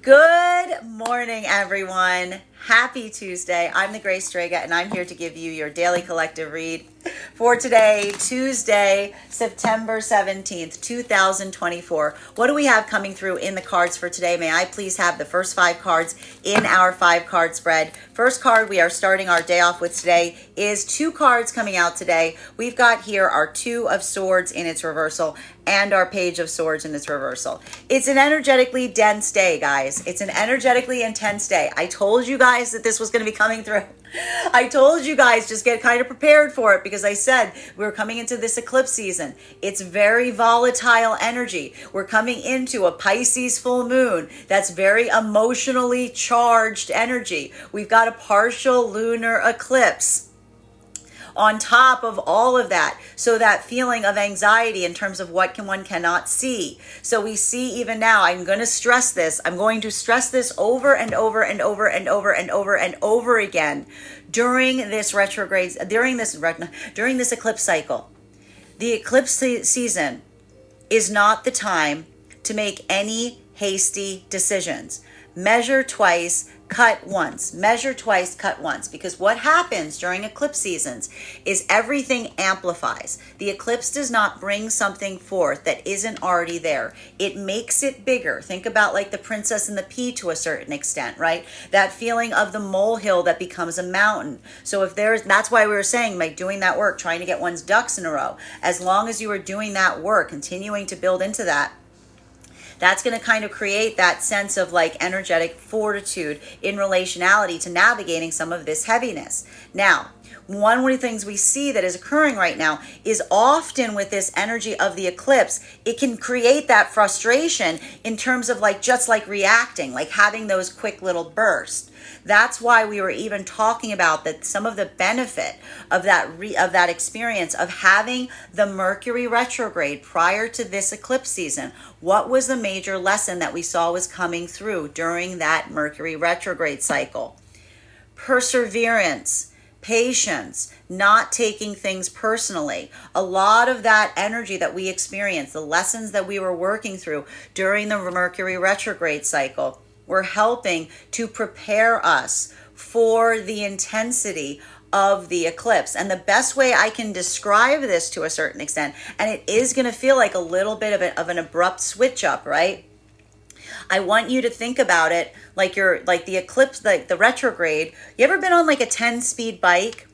Good morning, everyone. Happy Tuesday. I'm the Grace Strega, and I'm here to give you your daily collective read for today, Tuesday, September 17th, 2024. What do we have coming through in the cards for today? May I please have the first 5 cards in our 5-card spread? First card we are starting our day off with today is 2 cards coming out today. We've got here our 2 of Swords in its reversal and our Page of Swords in its reversal. It's an energetically dense day, guys. It's an energetically intense day. I told you guys that this was going to be coming through. I told you guys just get kind of prepared for it because I said we're coming into this eclipse season. It's very volatile energy. We're coming into a Pisces full moon that's very emotionally charged energy. We've got a partial lunar eclipse on top of all of that. So that feeling of anxiety in terms of what one cannot see. So we see even now, I'm going to stress this. I'm going to stress this over and over and over and over and over and over again during this retrograde, during this eclipse cycle. The eclipse season is not the time to make any hasty decisions. Measure twice, cut once. Measure twice, cut once. Because what happens during eclipse seasons is everything amplifies. The eclipse does not bring something forth that isn't already there. It makes it bigger. Think about like the Princess and the Pea to a certain extent, right? That feeling of the molehill that becomes a mountain. So if that's why we were saying, like doing that work, trying to get one's ducks in a row. As long as you are doing that work, continuing to build into that, that's going to kind of create that sense of like energetic fortitude in relationality to navigating some of this heaviness. Now, one of the things we see that is occurring right now is often with this energy of the eclipse, it can create that frustration in terms of like just like reacting, like having those quick little bursts. That's why we were even talking about that some of the benefit of that experience of having the Mercury retrograde prior to this eclipse season. What was the major lesson that we saw was coming through during that Mercury retrograde cycle? Perseverance, patience, not taking things personally. A lot of that energy that we experienced, the lessons that we were working through during the Mercury retrograde cycle, were helping to prepare us for the intensity of the eclipse. And the best way I can describe this to a certain extent, and it is going to feel like a little bit of an abrupt switch up, right? I want you to think about it like the eclipse, like the retrograde. You ever been on like a 10-speed bike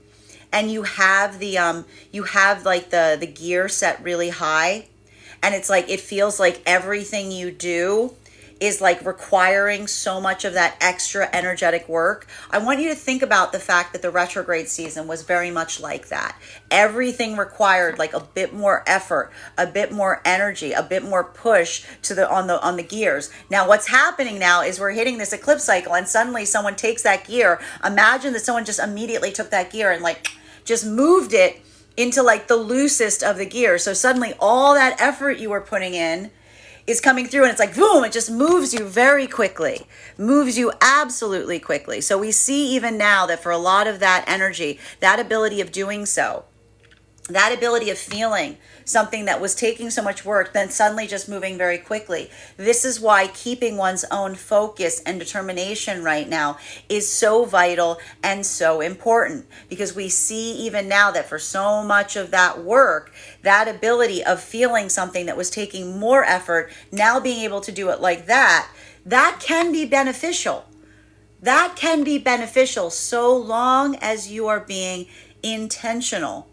and you have the gear set really high, and it's like it feels like everything you do is like requiring so much of that extra energetic work? I want you to think about the fact that the retrograde season was very much like that. Everything required like a bit more effort, a bit more energy, a bit more push on the gears. Now what's happening now is we're hitting this eclipse cycle and suddenly someone takes that gear. Imagine that someone just immediately took that gear and like just moved it into like the loosest of the gears. So suddenly all that effort you were putting in is coming through, and it's like boom, it just moves you very quickly, moves you absolutely quickly. So we see even now that for a lot of that energy, that ability of doing so, that ability of feeling something that was taking so much work, then suddenly just moving very quickly. This is why keeping one's own focus and determination right now is so vital and so important, because we see even now that for so much of that work, that ability of feeling something that was taking more effort, now being able to do it like that, that can be beneficial. That can be beneficial so long as you are being intentional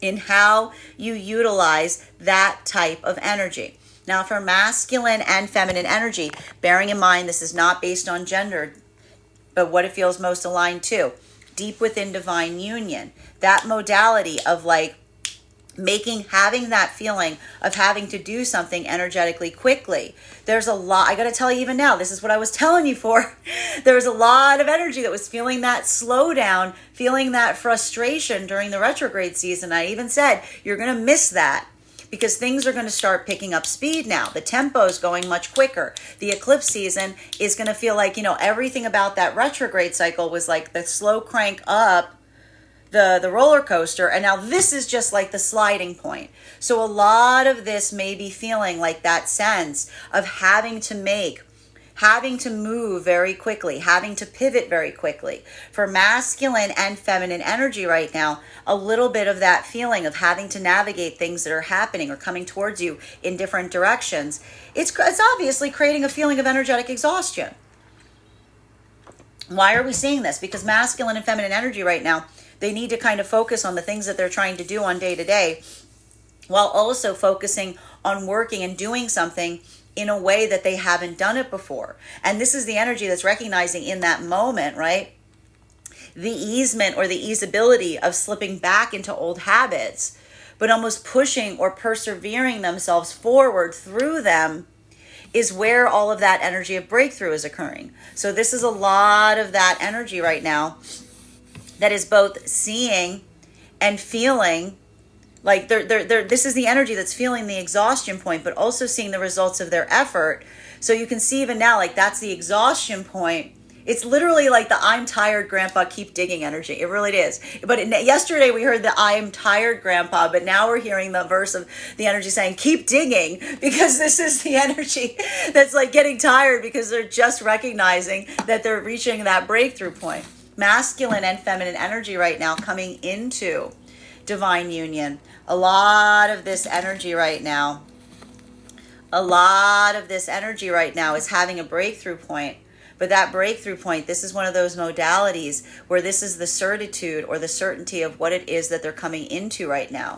in how you utilize that type of energy. Now, for masculine and feminine energy, bearing in mind this is not based on gender, but what it feels most aligned to, deep within divine union, that modality of like having that feeling of having to do something energetically quickly. There's a lot, I got to tell you even now, this is what I was telling you for. There was a lot of energy that was feeling that slowdown, feeling that frustration during the retrograde season. I even said, you're going to miss that because things are going to start picking up speed now. The tempo is going much quicker. The eclipse season is going to feel like, everything about that retrograde cycle was like the slow crank up, the roller coaster, and now this is just like the sliding point. So a lot of this may be feeling like that sense of having to make having to move very quickly, having to pivot very quickly. For masculine and feminine energy right now, a little bit of that feeling of having to navigate things that are happening or coming towards you in different directions, it's obviously creating a feeling of energetic exhaustion. Why are we seeing this? Because masculine and feminine energy right now, they need to kind of focus on the things that they're trying to do on day to day, while also focusing on working and doing something in a way that they haven't done it before. And this is the energy that's recognizing in that moment, right? The easement or the easeability of slipping back into old habits, but almost pushing or persevering themselves forward through them is where all of that energy of breakthrough is occurring. So this is a lot of that energy right now that is both seeing and feeling like this is the energy that's feeling the exhaustion point, but also seeing the results of their effort. So you can see even now, like that's the exhaustion point. It's literally like the I'm tired grandpa, keep digging energy. It really is. But yesterday we heard the I am tired grandpa, but now we're hearing the verse of the energy saying keep digging, because this is the energy that's like getting tired because they're just recognizing that they're reaching that breakthrough point. Masculine and feminine energy right now coming into divine union. A lot of this energy right now is having a breakthrough point. But that breakthrough point, this is one of those modalities where this is the certitude or the certainty of what it is that they're coming into right now.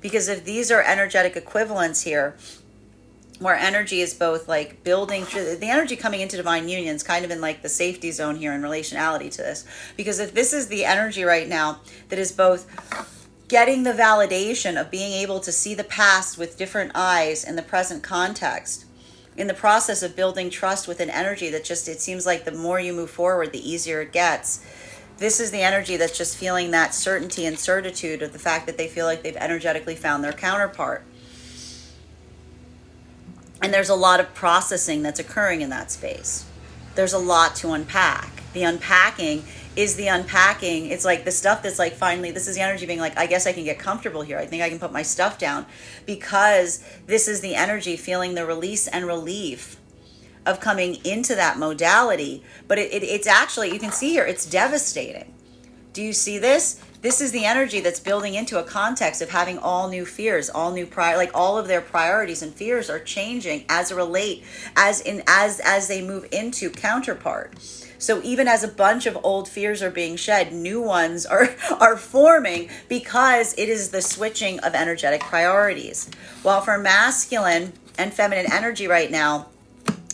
Because if these are energetic equivalents here, where energy is both like building, the energy coming into divine union is kind of in like the safety zone here in relationality to this. Because if this is the energy right now that is both getting the validation of being able to see the past with different eyes in the present context, in the process of building trust with an energy that just, it seems like the more you move forward, the easier it gets. This is the energy that's just feeling that certainty and certitude of the fact that they feel like they've energetically found their counterpart. And there's a lot of processing that's occurring in that space. There's a lot to unpack. The unpacking is the unpacking. It's like the stuff that's like, finally, this is the energy being like, I guess I can get comfortable here. I think I can put my stuff down, because this is the energy feeling the release and relief of coming into that modality. But it's actually, you can see here, it's devastating. Do you see this? This is the energy that's building into a context of having all new fears, all new like all of their priorities and fears are changing as they move into counterpart. So even as a bunch of old fears are being shed, new ones are forming, because it is the switching of energetic priorities. While for masculine and feminine energy right now,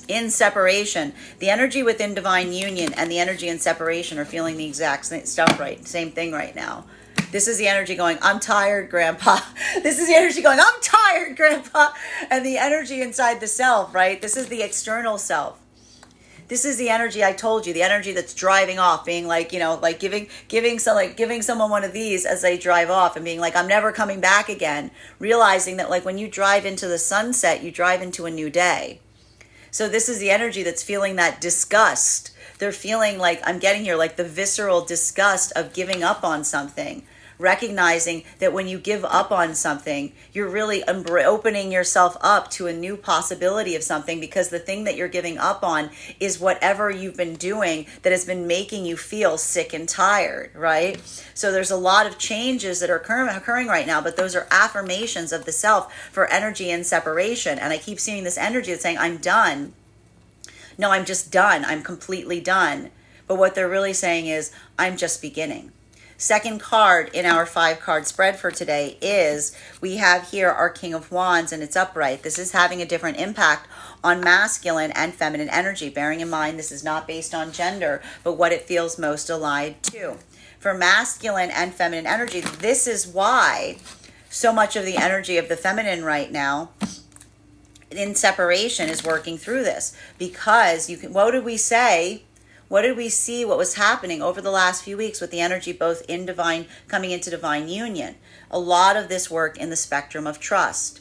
in separation, the energy within divine union and the energy in separation are feeling the exact same thing right now. This is the energy going, I'm tired, grandpa. This is the energy going, I'm tired, grandpa. And the energy inside the self, right? This is the external self. This is the energy I told you, the energy that's driving off, being like, like giving someone one of these as they drive off and being like, I'm never coming back again. Realizing that like when you drive into the sunset, you drive into a new day. So this is the energy that's feeling that disgust. They're feeling like, I'm getting here, like the visceral disgust of giving up on something. Recognizing that when you give up on something, you're really opening yourself up to a new possibility of something, because the thing that you're giving up on is whatever you've been doing that has been making you feel sick and tired, right? So there's a lot of changes that are occurring right now, but those are affirmations of the self for energy and separation. And I keep seeing this energy that's saying, I'm done. No, I'm just done. I'm completely done. But what they're really saying is, I'm just beginning. Second card in our 5-card spread for today is, we have here our King of Wands, and it's upright. This is having a different impact on masculine and feminine energy. Bearing in mind, this is not based on gender, but what it feels most aligned to. For masculine and feminine energy, this is why so much of the energy of the feminine right now in separation is working through this. Because what did we say? What did we see? What was happening over the last few weeks with the energy both in divine, coming into divine union? A lot of this work in the spectrum of trust.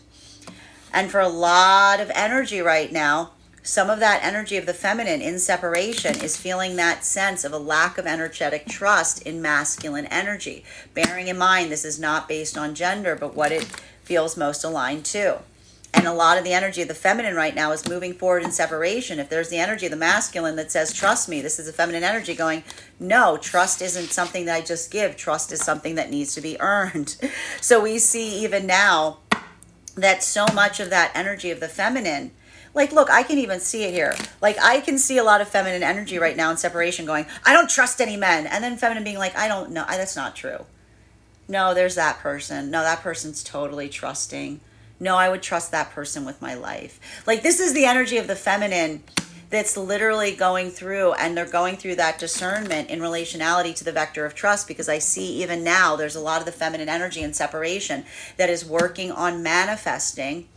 And for a lot of energy right now, some of that energy of the feminine in separation is feeling that sense of a lack of energetic trust in masculine energy. Bearing in mind, this is not based on gender, but what it feels most aligned to. And a lot of the energy of the feminine right now is moving forward in separation. If there's the energy of the masculine that says, trust me, this is the feminine energy going, no, trust isn't something that I just give. Trust is something that needs to be earned. So we see even now that so much of that energy of the feminine, like, look, I can even see it here. Like, I can see a lot of feminine energy right now in separation going, I don't trust any men. And then feminine being like, I don't know. That's not true. No, there's that person. No, that person's totally trusting. No, I would trust that person with my life. Like, this is the energy of the feminine that's literally going through, and they're going through that discernment in relationality to the vector of trust, because I see even now there's a lot of the feminine energy in separation that is working on manifesting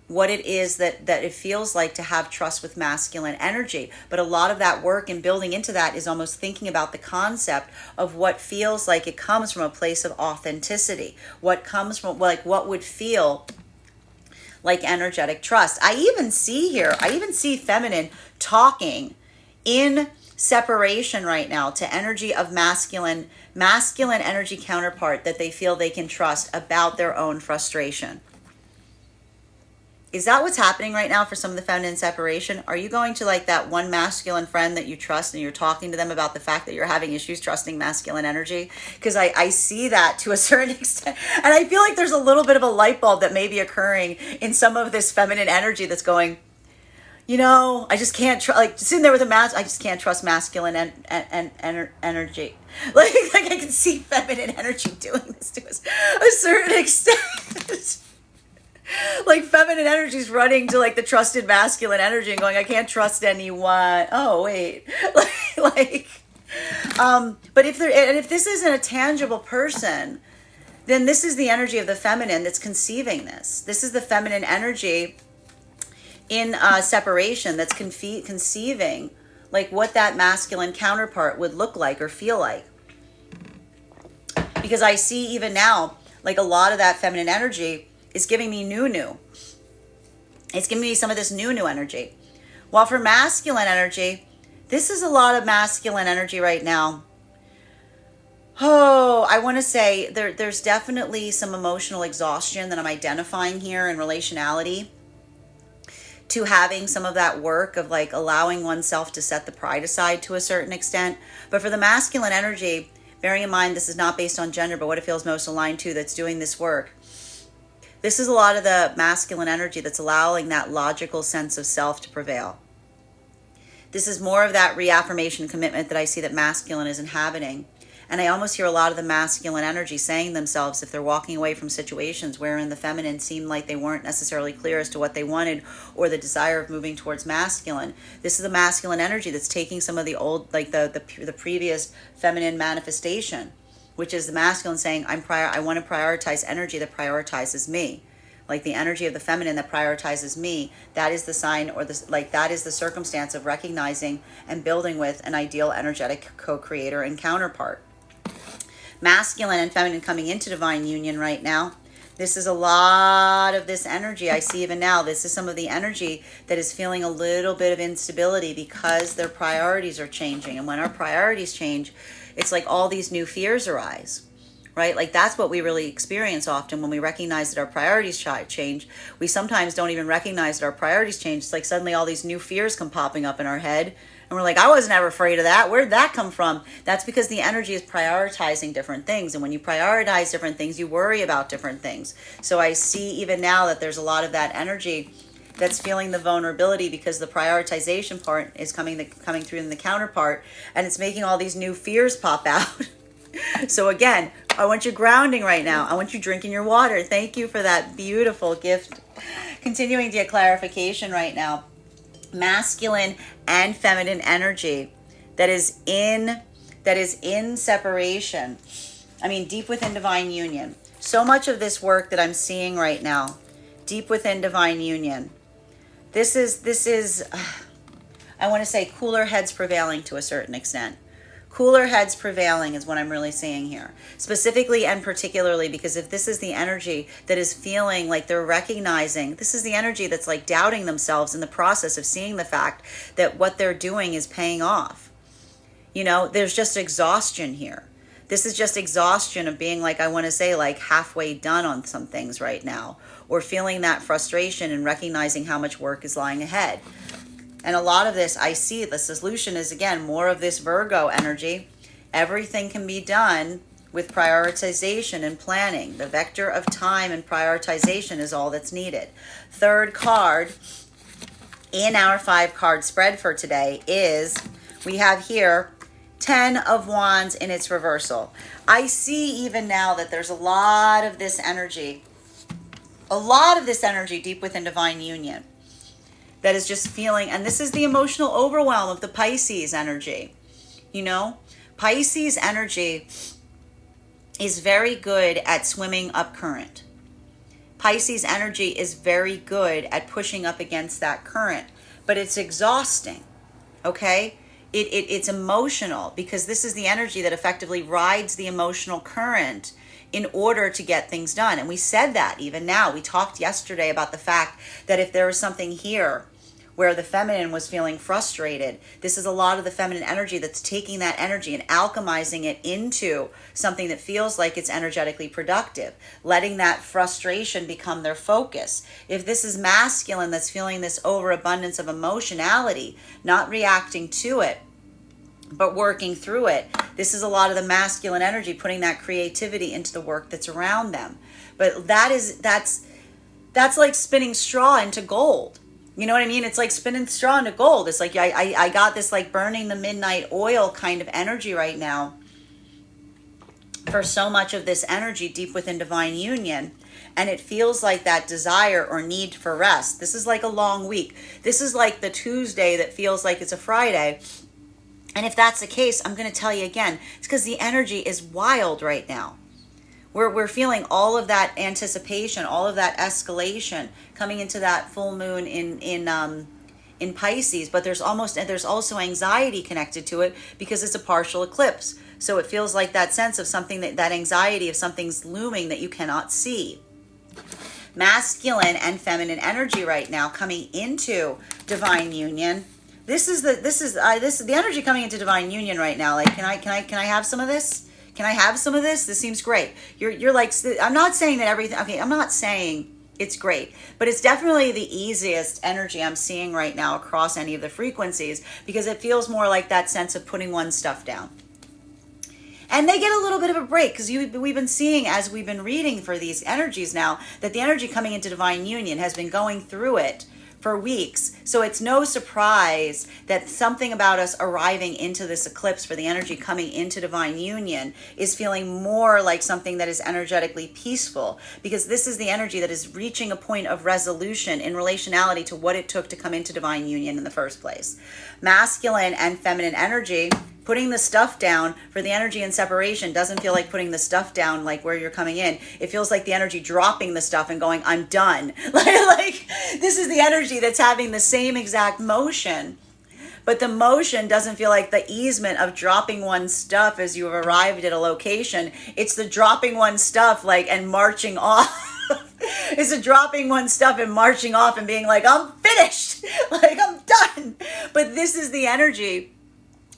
what it is that it feels like to have trust with masculine energy. But a lot of that work and building into that is almost thinking about the concept of what feels like it comes from a place of authenticity, what comes from, like, what would feel like energetic trust. I even see feminine talking in separation right now to energy of masculine energy counterpart that they feel they can trust about their own frustration. Is that what's happening right now for some of the feminine separation? Are you going to, like, that one masculine friend that you trust and you're talking to them about the fact that you're having issues trusting masculine energy? Because I see that to a certain extent. And I feel like there's a little bit of a light bulb that may be occurring in some of this feminine energy that's going, you know, I just can't like sitting there with a mask. I just can't trust masculine energy. Like I can see feminine energy doing this to us a certain extent. Like feminine energy is running to, like, the trusted masculine energy and going, I can't trust anyone. Oh, wait. But if this isn't a tangible person, then this is the energy of the feminine that's conceiving this. This is the feminine energy in separation that's conceiving, like, what that masculine counterpart would look like or feel like. Because I see even now, like, a lot of that feminine energy is giving me new. It's giving me some of this new energy. While for masculine energy, this is a lot of masculine energy right now. Oh, I want to say there's definitely some emotional exhaustion that I'm identifying here in relationality to having some of that work of, like, allowing oneself to set the pride aside to a certain extent. But for the masculine energy, bearing in mind this is not based on gender, but what it feels most aligned to that's doing this work, this is a lot of the masculine energy that's allowing that logical sense of self to prevail. This is more of that reaffirmation commitment that I see that masculine is inhabiting. And I almost hear a lot of the masculine energy saying to themselves, if they're walking away from situations wherein the feminine seemed like they weren't necessarily clear as to what they wanted or the desire of moving towards masculine, this is the masculine energy that's taking some of the old, like the previous feminine manifestation, which is the masculine saying, I want to prioritize energy that prioritizes me. Like the energy of the feminine that prioritizes me, that is the sign, or that is the circumstance of recognizing and building with an ideal energetic co-creator and counterpart. Masculine and feminine coming into divine union right now. This is a lot of this energy I see even now. This is some of the energy that is feeling a little bit of instability because their priorities are changing. And when our priorities change, it's like all these new fears arise, right? Like that's what we really experience often when we recognize that our priorities change. We sometimes don't even recognize that our priorities change. It's like suddenly all these new fears come popping up in our head. And we're like, I wasn't ever afraid of that. Where'd that come from? That's because the energy is prioritizing different things. And when you prioritize different things, you worry about different things. So I see even now that there's a lot of that energy that's feeling the vulnerability because the prioritization part is coming through in the counterpart, and it's making all these new fears pop out. So again, I want you grounding right now. I want you drinking your water. Thank you for that beautiful gift. Continuing to get clarification right now. Masculine and feminine energy that is in separation. I mean, deep within divine union. So much of this work that I'm seeing right now, deep within divine union. This is I want to say cooler heads prevailing to a certain extent. Cooler heads prevailing is what I'm really seeing here. Specifically and particularly because if this is the energy that is feeling like they're recognizing, this is the energy that's like doubting themselves in the process of seeing the fact that what they're doing is paying off. You know, there's just exhaustion here. This is just exhaustion of being like, I want to say, like halfway done on some things right now, or feeling that frustration and recognizing how much work is lying ahead. And a lot of this, I see the solution is, again, more of this Virgo energy. Everything can be done with prioritization and planning. The vector of time and prioritization is all that's needed. Third card in our 5-card spread for today is, we have here 10 of Wands in its reversal. I see even now that there's a lot of this energy deep within divine union that is just feeling, and this is the emotional overwhelm of the Pisces energy. You know, Pisces energy is very good at swimming up current. Pisces energy is very good at pushing up against that current, but it's exhausting, okay? It's emotional, because this is the energy that effectively rides the emotional current in order to get things done. And we said that even now. We talked yesterday about the fact that if there was something here where the feminine was feeling frustrated, this is a lot of the feminine energy that's taking that energy and alchemizing it into something that feels like it's energetically productive, letting that frustration become their focus. If this is masculine that's feeling this overabundance of emotionality, not reacting to it, but working through it, this is a lot of the masculine energy putting that creativity into the work that's around them. But that's like spinning straw into gold. You know what I mean? It's like spinning straw into gold. It's like I got this like burning the midnight oil kind of energy right now for so much of this energy deep within divine union. And it feels like that desire or need for rest. This is like a long week. This is like the Tuesday that feels like it's a Friday. And if that's the case, I'm going to tell you again, it's because the energy is wild right now. We're feeling all of that anticipation, all of that escalation coming into that full moon in Pisces, but there's also anxiety connected to it because it's a partial eclipse. So it feels like that sense of something, that anxiety of something's looming that you cannot see. Masculine and feminine energy right now coming into divine union. This is the energy coming into divine union right now. Like, can I have some of this? Can I have some of this? This seems great. You're like, I'm not saying that everything, okay, I'm not saying it's great, but it's definitely the easiest energy I'm seeing right now across any of the frequencies, because it feels more like that sense of putting one's stuff down. And they get a little bit of a break, because we've been seeing, as we've been reading for these energies now, that the energy coming into divine union has been going through it for weeks. So it's no surprise that something about us arriving into this eclipse for the energy coming into divine union is feeling more like something that is energetically peaceful, because this is the energy that is reaching a point of resolution in relationality to what it took to come into divine union in the first place. Masculine and feminine energy, putting the stuff down for the energy in separation doesn't feel like putting the stuff down like where you're coming in. It feels like the energy dropping the stuff and going, I'm done. like this is the energy that's having the same exact motion, but the motion doesn't feel like the easement of dropping one's stuff as you have arrived at a location. It's the dropping one's stuff and marching off. It's a dropping one's stuff and marching off and being like, I'm finished. I'm done. But this is the energy,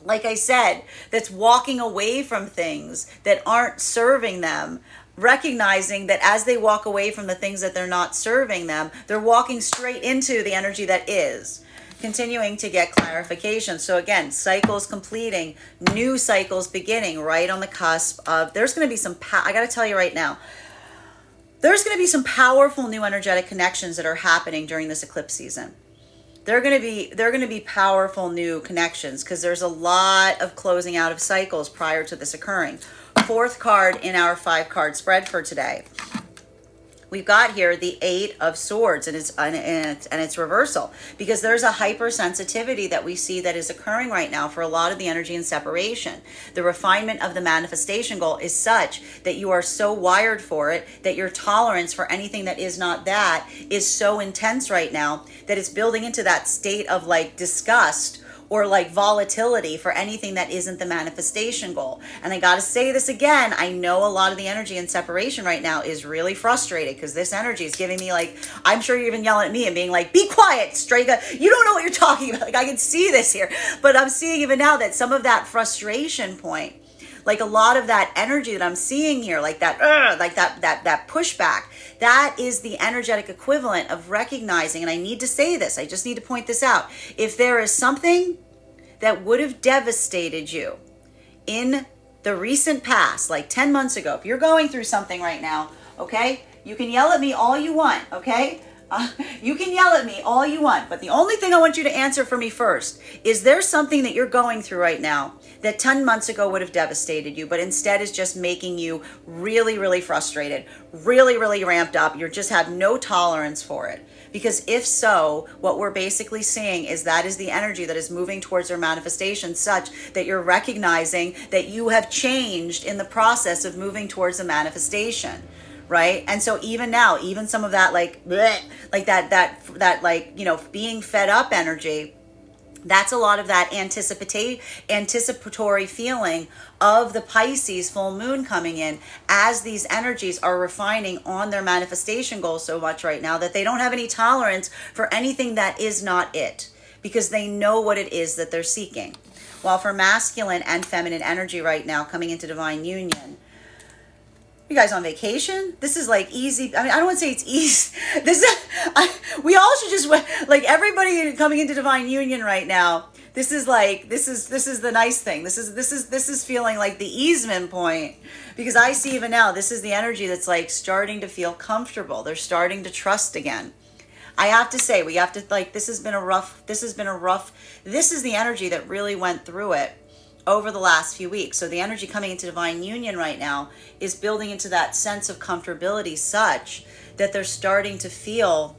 like I said, that's walking away from things that aren't serving them, recognizing that as they walk away from the things that they're not serving them, they're walking straight into the energy that is. Continuing to get clarification. So again, cycles completing, new cycles beginning, right on the cusp of, there's going to be some, I got to tell you right now, there's going to be some powerful new energetic connections that are happening during this eclipse season. They're going to be powerful new connections, because there's a lot of closing out of cycles prior to this occurring. Fourth card in our 5-card spread for today. We've got here the 8 of Swords and its reversal, because there's a hypersensitivity that we see that is occurring right now for a lot of the energy in separation. The refinement of the manifestation goal is such that you are so wired for it that your tolerance for anything that is not that is so intense right now that it's building into that state of disgust or volatility for anything that isn't the manifestation goal. And I got to say this again, I know a lot of the energy in separation right now is really frustrated, because this energy is giving me I'm sure you're even yelling at me and being like, be quiet, Strega, you don't know what you're talking about. I can see this here, but I'm seeing even now that some of that frustration point, like a lot of that energy that I'm seeing here, like that pushback, that is the energetic equivalent of recognizing, and I need to say this, I just need to point this out. If there is something that would have devastated you in the recent past, like 10 months ago, if you're going through something right now, okay, you can yell at me all you want, okay? You can yell at me all you want, but the only thing I want you to answer for me first is there something that you're going through right now that 10 months ago would have devastated you, but instead is just making you really, really frustrated, really, really ramped up. You just have no tolerance for it. Because if so, what we're basically seeing is that is the energy that is moving towards your manifestation, such that you're recognizing that you have changed in the process of moving towards the manifestation. Right? And so even now, even some of that like bleh, like that like, you know, being fed up energy, that's a lot of that anticipatory feeling of the Pisces full moon coming in, as these energies are refining on their manifestation goals so much right now that they don't have any tolerance for anything that is not it, because they know what it is that they're seeking. While for masculine and feminine energy right now coming into divine union, you guys on vacation? This is like easy. I mean, I don't want to say it's easy. We all should just, like, everybody coming into divine union right now. This is the nice thing. This is feeling like the easement point, because I see even now, this is the energy that's like starting to feel comfortable. They're starting to trust again. I have to say, we have to, like, this is the energy that really went through it over the last few weeks. So the energy coming into divine union right now is building into that sense of comfortability, such that they're starting to feel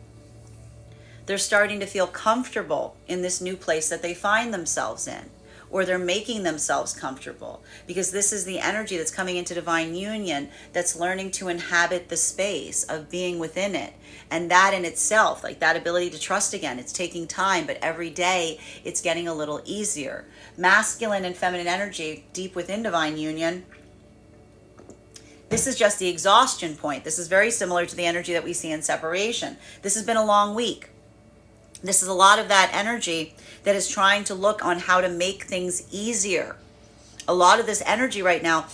comfortable in this new place that they find themselves in, or they're making themselves comfortable, because this is the energy that's coming into divine union that's learning to inhabit the space of being within it. And that in itself, like that ability to trust again, it's taking time, but every day it's getting a little easier. Masculine and feminine energy deep within divine union, this is just the exhaustion point. This is very similar to the energy that we see in separation. This has been a long week. This is a lot of that energy that is trying to look on how to make things easier. A lot of this energy right now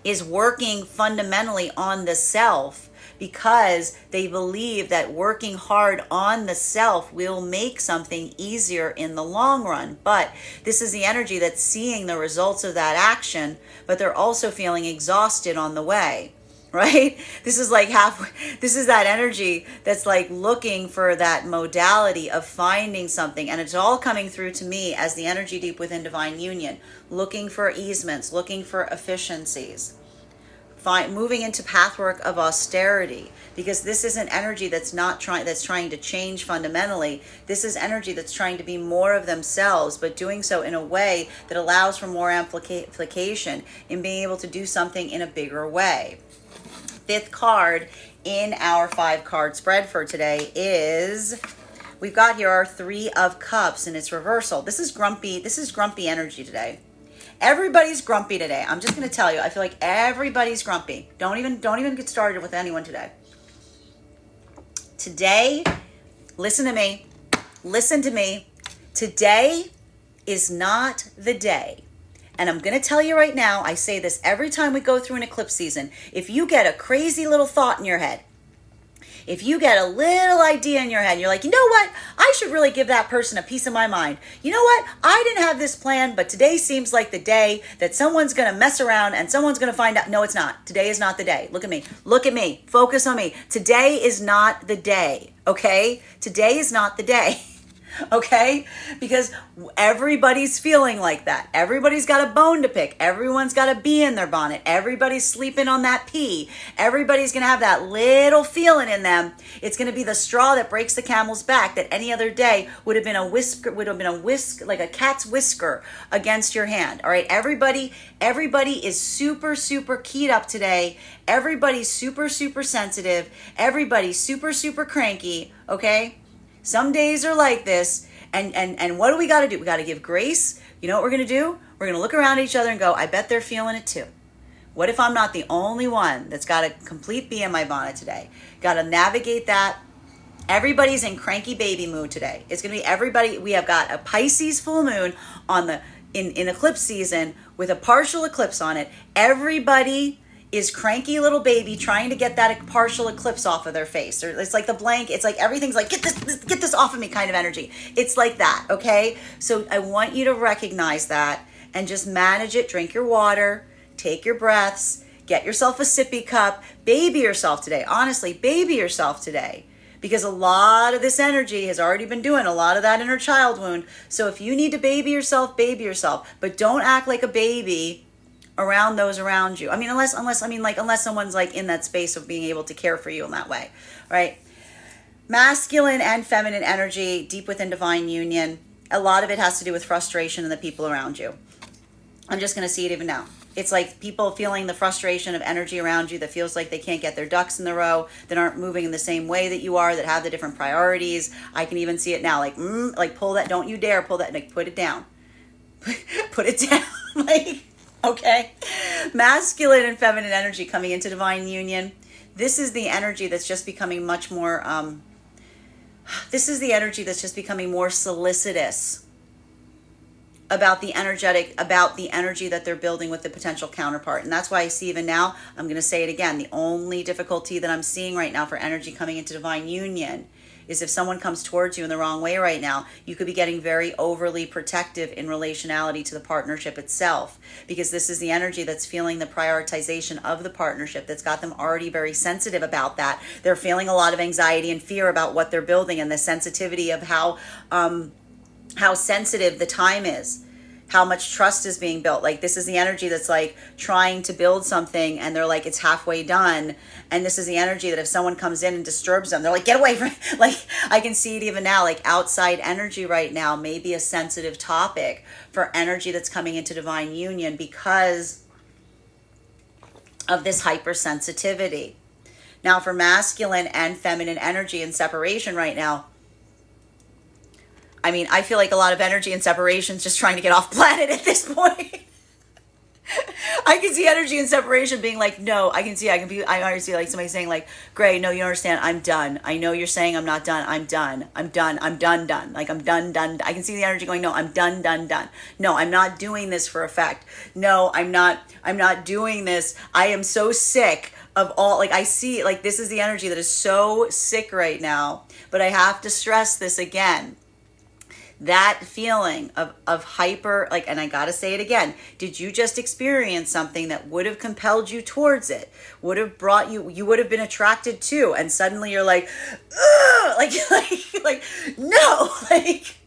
is working fundamentally on the self, because they believe that working hard on the self will make something easier in the long run. But this is the energy that's seeing the results of that action, but they're also feeling exhausted on the way. Right? This is like this is that energy that's like looking for that modality of finding something. And it's all coming through to me as the energy deep within divine union, looking for easements, looking for efficiencies, moving into pathwork of austerity, because this is an energy that's trying to change fundamentally. This is energy that's trying to be more of themselves, but doing so in a way that allows for more amplification in being able to do something in a bigger way. Fifth card in our 5-card spread for today is, we've got here our 3 of Cups, and it's reversal. This is grumpy energy today. Everybody's grumpy today. I'm just going to tell you, I feel like everybody's grumpy. Don't even get started with anyone today. Today, listen to me. Today is not the day. And I'm going to tell you right now, I say this every time we go through an eclipse season. If you get a crazy little thought in your head, if you get a little idea in your head, you're like, you know what? I should really give that person a piece of my mind. You know what? I didn't have this plan, but today seems like the day that someone's going to mess around and someone's going to find out. No, it's not. Today is not the day. Look at me. Focus on me. Today is not the day. Okay? Today is not the day. Okay? Because everybody's feeling like that. Everybody's got a bone to pick. Everyone's got a bee in their bonnet. Everybody's sleeping on that pea. Everybody's going to have that little feeling in them. It's going to be the straw that breaks the camel's back that any other day would have been a whisk, like a cat's whisker against your hand. All right? Everybody is super, super keyed up today. Everybody's super, super sensitive. Everybody's super, super cranky. Okay? Some days are like this, and what do we got to do? We got to give grace. You know what we're going to do? We're going to look around at each other and go, I bet they're feeling it too. What if I'm not the only one that's got a complete bee in my bonnet today? Got to navigate that. Everybody's in cranky baby mood today. It's going to be everybody. We have got a Pisces full moon on the in eclipse season with a partial eclipse on it, everybody is cranky little baby trying to get that partial eclipse off of their face. Or it's like the blank, it's like everything's like, get this off of me kind of energy. It's like that, okay? So I want you to recognize that and just manage it. Drink your water, take your breaths, get yourself a sippy cup, baby yourself today. Honestly, baby yourself today. Because a lot of this energy has already been doing a lot of that inner child wound. So if you need to baby yourself, baby yourself. But don't act like a baby around those around you. I mean, unless someone's like in that space of being able to care for you in that way, right? Masculine and feminine energy, deep within divine union. A lot of it has to do with frustration in the people around you. I'm just going to see it even now. It's like people feeling the frustration of energy around you that feels like they can't get their ducks in the row, that aren't moving in the same way that you are, that have the different priorities. I can even see it now, like pull that, don't you dare pull that, like put it down. Put it down, like, okay. Masculine and feminine energy coming into divine union. This is the energy that's just becoming much more, this is the energy that's just becoming more solicitous about the energy that they're building with the potential counterpart. And that's why I see even now, I'm going to say it again, the only difficulty that I'm seeing right now for energy coming into divine union is if someone comes towards you in the wrong way right now, you could be getting very overly protective in relationality to the partnership itself, because this is the energy that's feeling the prioritization of the partnership, that's got them already very sensitive about that. They're feeling a lot of anxiety and fear about what they're building, and the sensitivity of how sensitive the time is, how much trust is being built. Like, this is the energy that's like trying to build something and they're like, it's halfway done. And this is the energy that if someone comes in and disturbs them, they're like, get away from it. Like, I can see it even now, like outside energy right now may be a sensitive topic for energy that's coming into divine union because of this hypersensitivity. Now, for masculine and feminine energy in separation right now, I mean, I feel like a lot of energy and separation is just trying to get off planet at this point. I can see energy and separation being like, no, I already see like somebody saying like, Gray, no, you don't understand. I'm done. I know you're saying I'm not done. I'm done. I'm done. I'm done. Like, I'm done. I can see the energy going, no, I'm done. No, I'm not doing this for effect. No, I'm not doing this. I am so sick of all, like, I see, like, this is the energy that is so sick right now. But I have to stress this again. That feeling of hyper, like, and I gotta say it again, did you just experience something that would have compelled you towards it, would have brought you would have been attracted to, and suddenly you're like, ugh, like, no, like,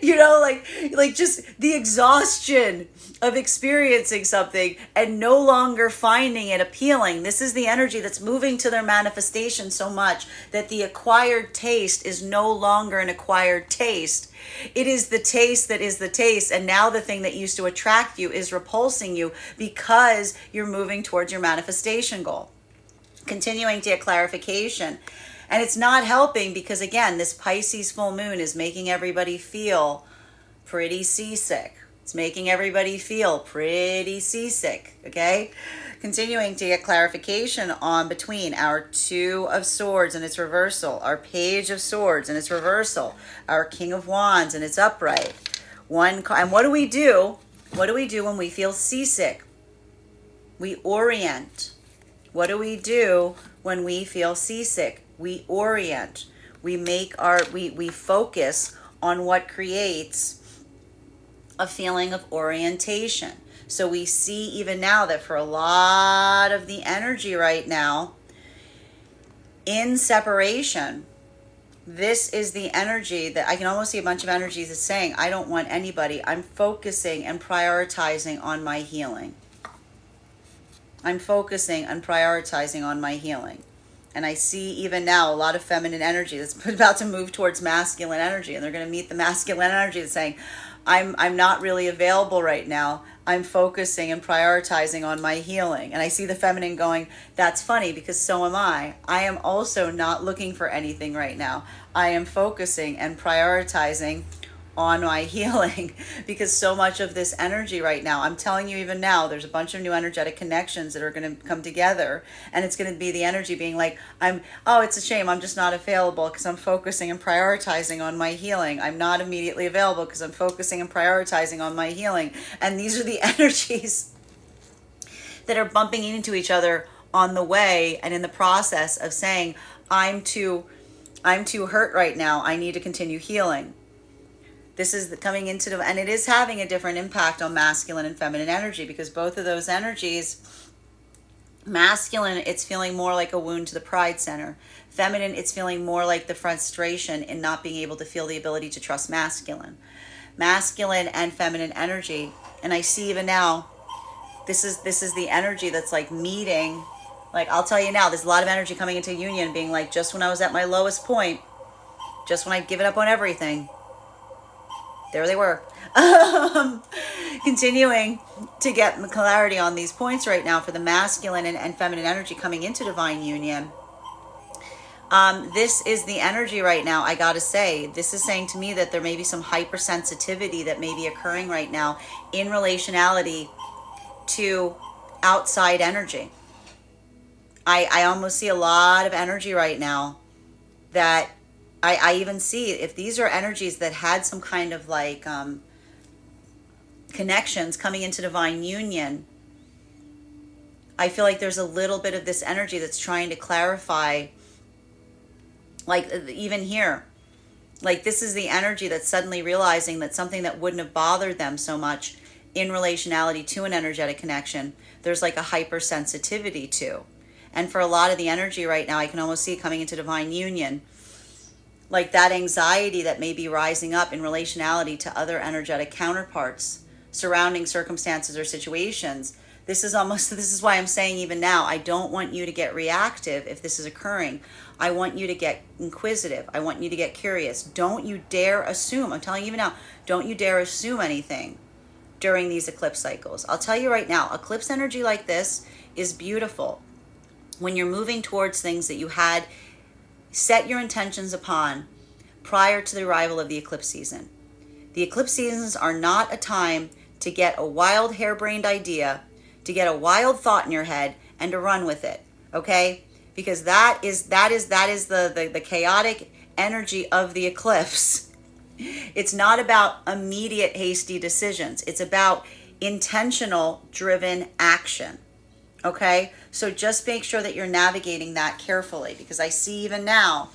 you know, like just the exhaustion of experiencing something and no longer finding it appealing. This is the energy that's moving to their manifestation so much that the acquired taste is no longer an acquired taste. It is the taste that is the taste. And now the thing that used to attract you is repulsing you because you're moving towards your manifestation goal. Continuing to get clarification. And it's not helping because, again, this Pisces full moon is making everybody feel pretty seasick. It's making everybody feel pretty seasick, okay? Continuing to get clarification on between our Two of Swords and its reversal, our Page of Swords and its reversal, our King of Wands and its upright. And what do we do? What do we do when we feel seasick? We orient. What do we do when we feel seasick? We orient. We we focus on what creates a feeling of orientation. So we see even now that for a lot of the energy right now in separation, this is the energy that I can almost see a bunch of energies that's saying, I don't want anybody. I'm focusing and prioritizing on my healing. I'm focusing and prioritizing on my healing. And I see even now a lot of feminine energy that's about to move towards masculine energy. And they're going to meet the masculine energy that's saying, I'm not really available right now. I'm focusing and prioritizing on my healing. And I see the feminine going, that's funny because so am I. I am also not looking for anything right now. I am focusing and prioritizing on my healing because so much of this energy right now, I'm telling you, even now, there's a bunch of new energetic connections that are going to come together, and it's going to be the energy being like, oh, it's a shame, I'm just not available because I'm focusing and prioritizing on my healing. I'm not immediately available because I'm focusing and prioritizing on my healing. And these are the energies that are bumping into each other on the way and in the process of saying, I'm too hurt right now, I need to continue healing. This is coming into, and it is having a different impact on masculine and feminine energy, because both of those energies, masculine, it's feeling more like a wound to the pride center. Feminine, it's feeling more like the frustration in not being able to feel the ability to trust masculine. Masculine and feminine energy, and I see even now, this is the energy that's like meeting. Like, I'll tell you now, there's a lot of energy coming into union being like, just when I was at my lowest point, just when I'd given up on everything, there they were. Continuing to get clarity on these points right now for the masculine and feminine energy coming into divine union. This is the energy right now, I gotta say. This is saying to me that there may be some hypersensitivity that may be occurring right now in relationality to outside energy. I almost see a lot of energy right now that I even see, if these are energies that had some kind of like connections coming into divine union, I feel like there's a little bit of this energy that's trying to clarify, like even here, like this is the energy that's suddenly realizing that something that wouldn't have bothered them so much in relationality to an energetic connection, there's like a hypersensitivity to. And for a lot of the energy right now, I can almost see it coming into divine union, like that anxiety that may be rising up in relationality to other energetic counterparts surrounding circumstances or situations. This is why I'm saying even now, I don't want you to get reactive if this is occurring. I want you to get inquisitive. I want you to get curious. Don't you dare assume. I'm telling you even now, don't you dare assume anything during these eclipse cycles. I'll tell you right now, eclipse energy like this is beautiful. When you're moving towards things that you had set your intentions upon prior to the arrival of the eclipse season. The eclipse seasons are not a time to get a wild harebrained idea, to get a wild thought in your head and to run with it, okay? Because that is the chaotic energy of the eclipse. It's not about immediate hasty decisions. It's about intentional driven action. Okay, so just make sure that you're navigating that carefully, because I see even now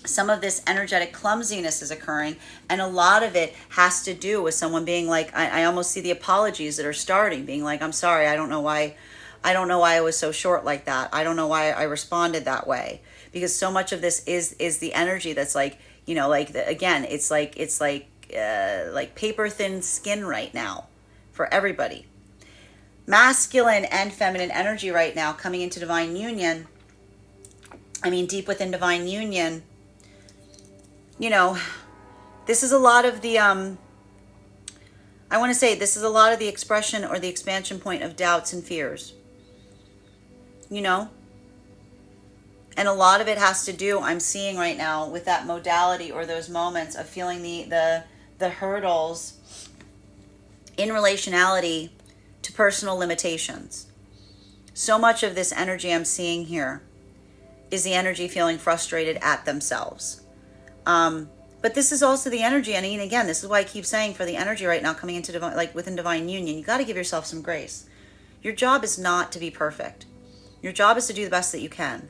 some of this energetic clumsiness is occurring, and a lot of it has to do with someone being like, I almost see the apologies that are starting, being like, I'm sorry, I don't know why I was so short like that. I don't know why I responded that way, because so much of this is the energy that's like, you know, like again, it's like paper thin skin right now for everybody. Masculine and feminine energy right now coming into divine union. I mean, deep within divine union, you know, this is a lot of the, I want to say this is a lot of the expression or the expansion point of doubts and fears, you know, and a lot of it has to do, I'm seeing right now, with that modality or those moments of feeling the hurdles in relationality to personal limitations. So much of this energy I'm seeing here is the energy feeling frustrated at themselves. But this is also the energy, and again, this is why I keep saying for the energy right now coming into divine, like within divine union, you got to give yourself some grace. Your job is not to be perfect. Your job is to do the best that you can.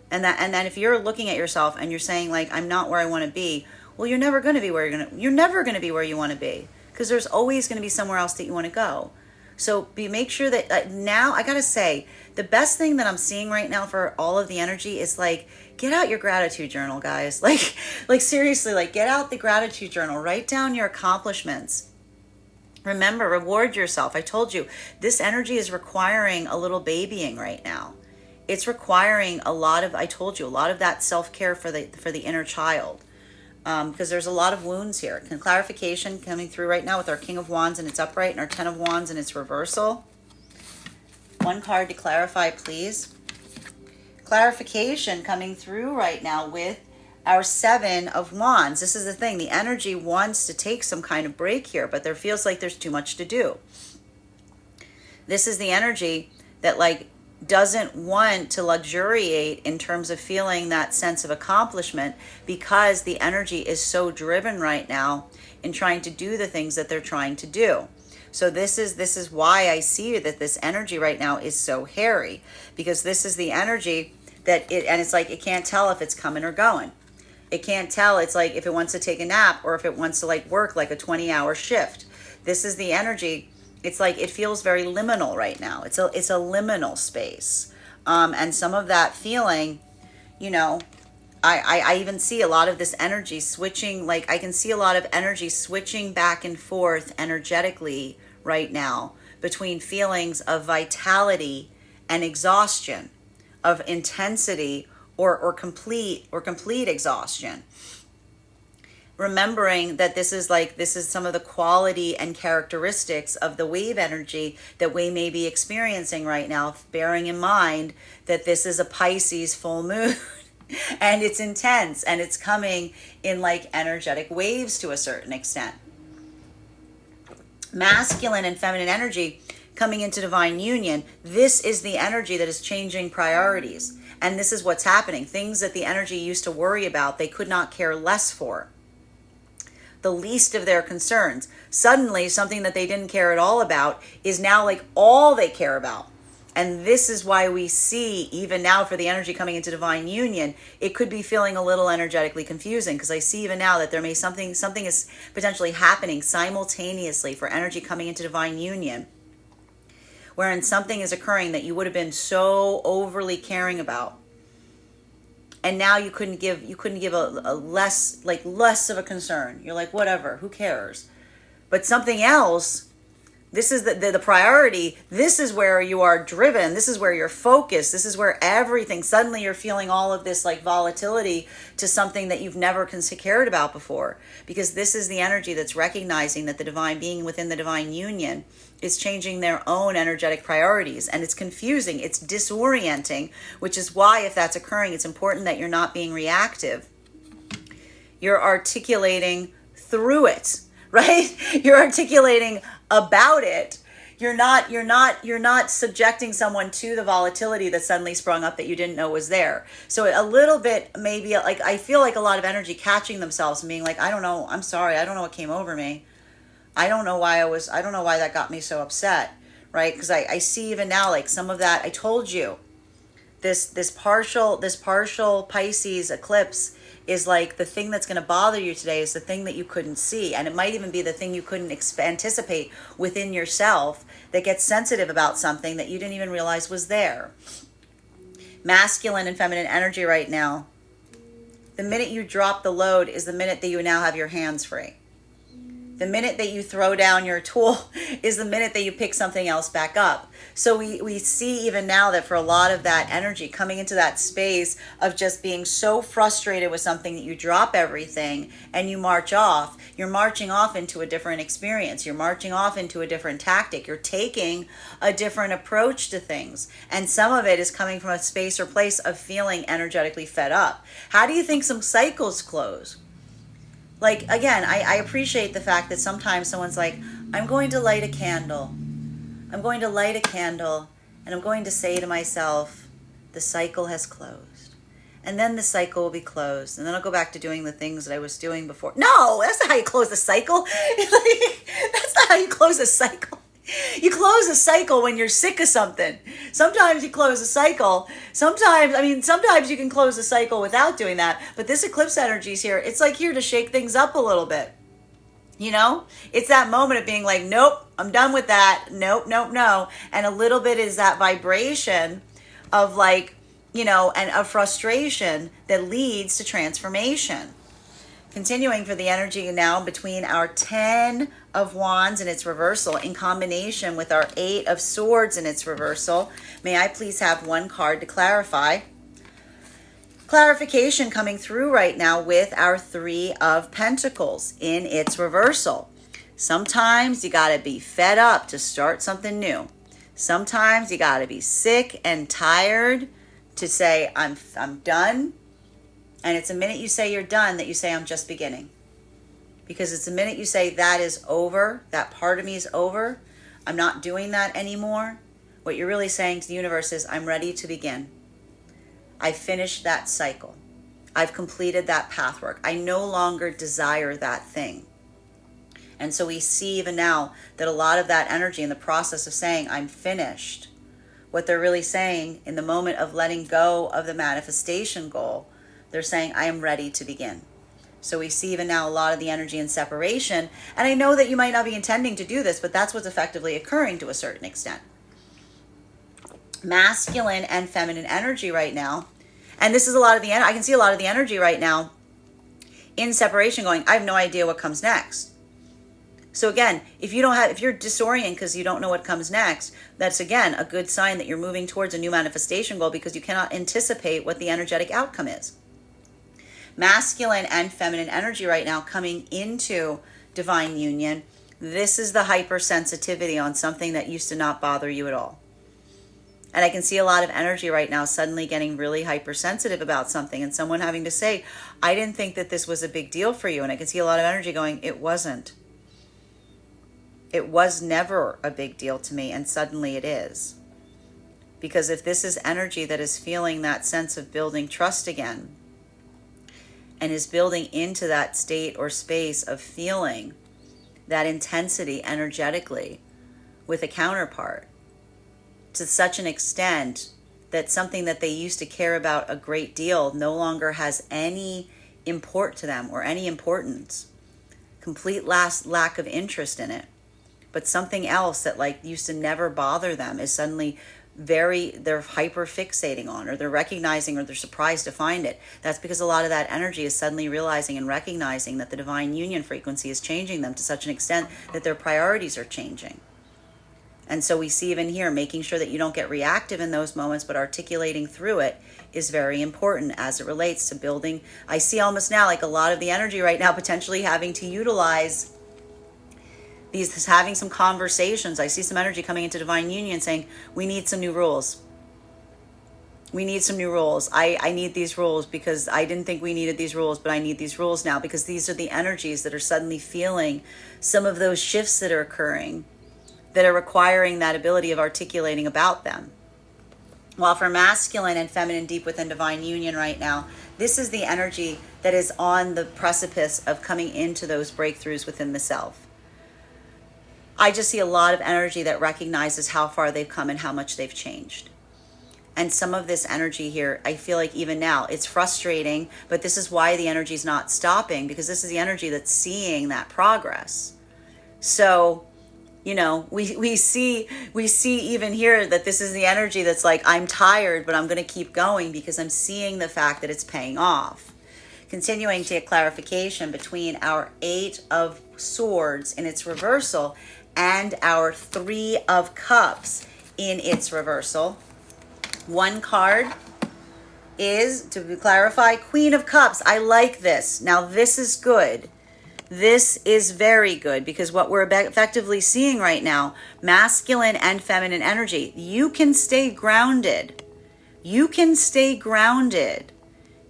And then if you're looking at yourself and you're saying like, I'm not where I want to be, well, you're never going to be where you're never going to be where you want to be, because there's always going to be somewhere else that you want to go. So make sure that now, I gotta say, the best thing that I'm seeing right now for all of the energy is like, get out your gratitude journal, guys. Like seriously, like get out the gratitude journal. Write down your accomplishments. Remember, reward yourself. I told you, this energy is requiring a little babying right now. It's requiring a lot of, I told you, a lot of that self-care for the inner child. Because there's a lot of wounds here. Clarification coming through right now with our King of Wands and its upright and our Ten of Wands and its reversal. One card to clarify, please. Clarification coming through right now with our Seven of Wands. This is the thing. The energy wants to take some kind of break here, but there feels like there's too much to do. This is the energy that like doesn't want to luxuriate in terms of feeling that sense of accomplishment, because the energy is so driven right now in trying to do the things that they're trying to do. So this is why I see that this energy right now is so hairy, because this is the energy that it's like it can't tell if it's coming or going. It can't tell. It's like if it wants to take a nap or if it wants to like work like a 20-hour shift. This is the energy. It's like it feels very liminal right now. It's a liminal space. And some of that feeling, you know, I even see a lot of this energy switching. Like I can see a lot of energy switching back and forth energetically right now between feelings of vitality and exhaustion, of intensity or complete exhaustion. Remembering that this is some of the quality and characteristics of the wave energy that we may be experiencing right now, bearing in mind that this is a Pisces full moon and it's intense and it's coming in like energetic waves to a certain extent. Masculine and feminine energy coming into divine union. This is the energy that is changing priorities. And this is what's happening. Things that the energy used to worry about, they could not care less for. The least of their concerns. Suddenly, something that they didn't care at all about is now like all they care about. And this is why we see, even now for the energy coming into divine union, it could be feeling a little energetically confusing, because I see even now that there may something is potentially happening simultaneously for energy coming into divine union, wherein something is occurring that you would have been so overly caring about. And now you couldn't give a less of a concern. You're like, whatever, who cares? But something else, this is the priority. This is where you are driven. This is where you're focused. This is where everything, suddenly you're feeling all of this like volatility to something that you've never cared about before. Because this is the energy that's recognizing that the divine being within the divine union is changing their own energetic priorities. And it's confusing. It's disorienting, which is why if that's occurring, it's important that you're not being reactive. You're articulating through it, right? You're articulating about it. You're not subjecting someone to the volatility that suddenly sprung up that you didn't know was there. So a little bit, maybe like, I feel like a lot of energy catching themselves and being like, I don't know, I'm sorry, I don't know what came over me. I don't know why that got me so upset, right? Because I see even now, like some of that, I told you, this partial Pisces eclipse is like the thing that's going to bother you today is the thing that you couldn't see. And it might even be the thing you couldn't anticipate within yourself that gets sensitive about something that you didn't even realize was there. Masculine and feminine energy right now. The minute you drop the load is the minute that you now have your hands free. The minute that you throw down your tool is the minute that you pick something else back up. So we see even now that for a lot of that energy coming into that space of just being so frustrated with something that you drop everything and you march off, you're marching off into a different experience. You're marching off into a different tactic. You're taking a different approach to things. And some of it is coming from a space or place of feeling energetically fed up. How do you think some cycles close? Like, again, I appreciate the fact that sometimes someone's like, I'm going to light a candle. I'm going to light a candle and I'm going to say to myself, the cycle has closed. And then the cycle will be closed. And then I'll go back to doing the things that I was doing before. No, that's not how you close the cycle. That's not how you close a cycle. You close a cycle when you're sick of something. Sometimes you close a cycle. Sometimes you can close a cycle without doing that. But this eclipse energy is here. It's like here to shake things up a little bit. You know, it's that moment of being like, nope, I'm done with that. Nope, nope, no. And a little bit is that vibration of like, you know, and a frustration that leads to transformation. Continuing for the energy now between our 10 of Wands in its reversal in combination with our 8 of Swords in its reversal. May I please have one card to clarify? Clarification coming through right now with our 3 of Pentacles in its reversal. Sometimes you got to be fed up to start something new. Sometimes you got to be sick and tired to say, I'm done. And it's the minute you say you're done that you say, I'm just beginning. Because it's the minute you say that is over, that part of me is over, I'm not doing that anymore, what you're really saying to the universe is, I'm ready to begin. I finished that cycle. I've completed that path work. I no longer desire that thing. And so we see even now that a lot of that energy in the process of saying, I'm finished, what they're really saying in the moment of letting go of the manifestation goal, they're saying, I am ready to begin. So we see even now a lot of the energy in separation. And I know that you might not be intending to do this, but that's what's effectively occurring to a certain extent. Masculine and feminine energy right now. And this is a lot of the, I can see a lot of the energy right now in separation going, I have no idea what comes next. So again, if you're disoriented because you don't know what comes next, that's again a good sign that you're moving towards a new manifestation goal because you cannot anticipate what the energetic outcome is. Masculine and feminine energy right now coming into divine union. This is the hypersensitivity on something that used to not bother you at all. And I can see a lot of energy right now suddenly getting really hypersensitive about something and someone having to say, I didn't think that this was a big deal for you. And I can see a lot of energy going, it wasn't. It was never a big deal to me, and suddenly it is. Because if this is energy that is feeling that sense of building trust again, and is building into that state or space of feeling that intensity energetically with a counterpart to such an extent that something that they used to care about a great deal no longer has any import to them or any importance. Complete lack of interest in it. But something else that like used to never bother them is suddenly they're hyper fixating on, or they're recognizing, or they're surprised to find it. That's because a lot of that energy is suddenly realizing and recognizing that the divine union frequency is changing them to such an extent that their priorities are changing. And so we see even here, making sure that you don't get reactive in those moments, but articulating through it is very important as it relates to building. I see almost now like a lot of the energy right now potentially having to utilize having some conversations. I see some energy coming into divine union saying, we need some new rules. We need some new rules. I need these rules because I didn't think we needed these rules, but I need these rules now because these are the energies that are suddenly feeling some of those shifts that are occurring that are requiring that ability of articulating about them. While for masculine and feminine deep within divine union right now, this is the energy that is on the precipice of coming into those breakthroughs within the self. I just see a lot of energy that recognizes how far they've come and how much they've changed. And some of this energy here, I feel like even now, it's frustrating, but this is why the energy is not stopping, because this is the energy that's seeing that progress. So, you know, we see even here that this is the energy that's like, I'm tired, but I'm going to keep going because I'm seeing the fact that it's paying off. Continuing to get clarification between our 8 of Swords in its reversal and our 3 of Cups in its reversal. One card is, to clarify, Queen of Cups. I like this. Now this is good. This is very good because what we're effectively seeing right now, masculine and feminine energy, you can stay grounded. You can stay grounded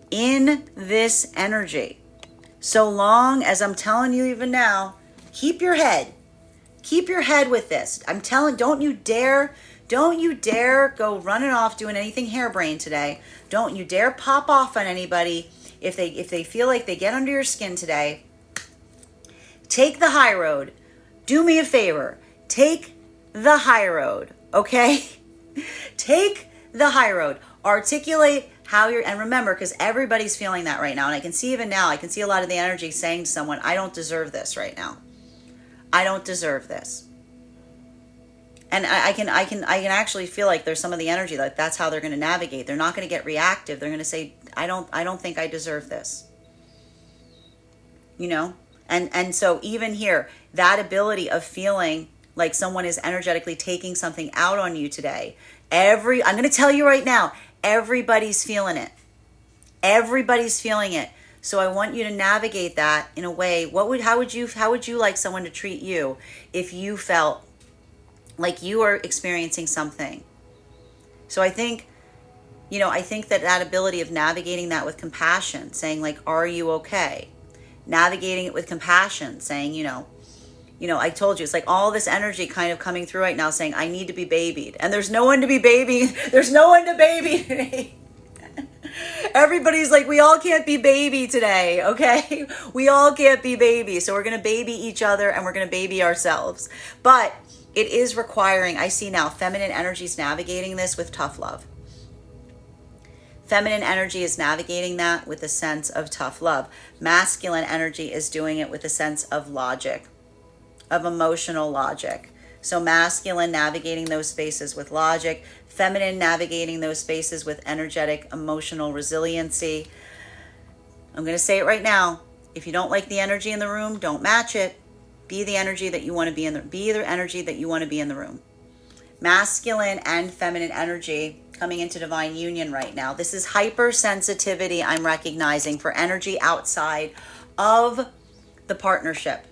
in this energy. So long as I'm telling you even now, keep your head with this. I'm telling, don't you dare go running off doing anything harebrained today. Don't you dare pop off on anybody if they feel like they get under your skin today. Take the high road. Do me a favor. Take the high road, okay? Take the high road. Articulate how you're, and remember, because everybody's feeling that right now, and I can see even now, I can see a lot of the energy saying to someone, I don't deserve this right now. I don't deserve this. And I can actually feel like there's some of the energy like that's how they're going to navigate. They're not going to get reactive. They're going to say, I don't think I deserve this. You know? And so even here, that ability of feeling like someone is energetically taking something out on you today. I'm going to tell you right now, everybody's feeling it. Everybody's feeling it. So I want you to navigate that in a way. How would you like someone to treat you if you felt like you are experiencing something? So I think I think that ability of navigating that with compassion, saying like, are you okay? Navigating it with compassion, saying, I told you, it's like all this energy kind of coming through right now saying, I need to be babied. And there's no one to be baby. There's no one to baby today. Everybody's like, we all can't be baby today, okay? We all can't be baby. So we're going to baby each other and we're going to baby ourselves. But it is requiring, I see now, feminine energies navigating this with tough love. Feminine energy is navigating that with a sense of tough love. Masculine energy is doing it with a sense of logic, of emotional logic. So masculine navigating those spaces with logic, feminine navigating those spaces with energetic, emotional resiliency. I'm going to say it right now. If you don't like the energy in the room, don't match it. Be the energy that you want to be in be the energy that you want to be in the room. Masculine and feminine energy coming into divine union right now. This is hypersensitivity I'm recognizing for energy outside of the partnership,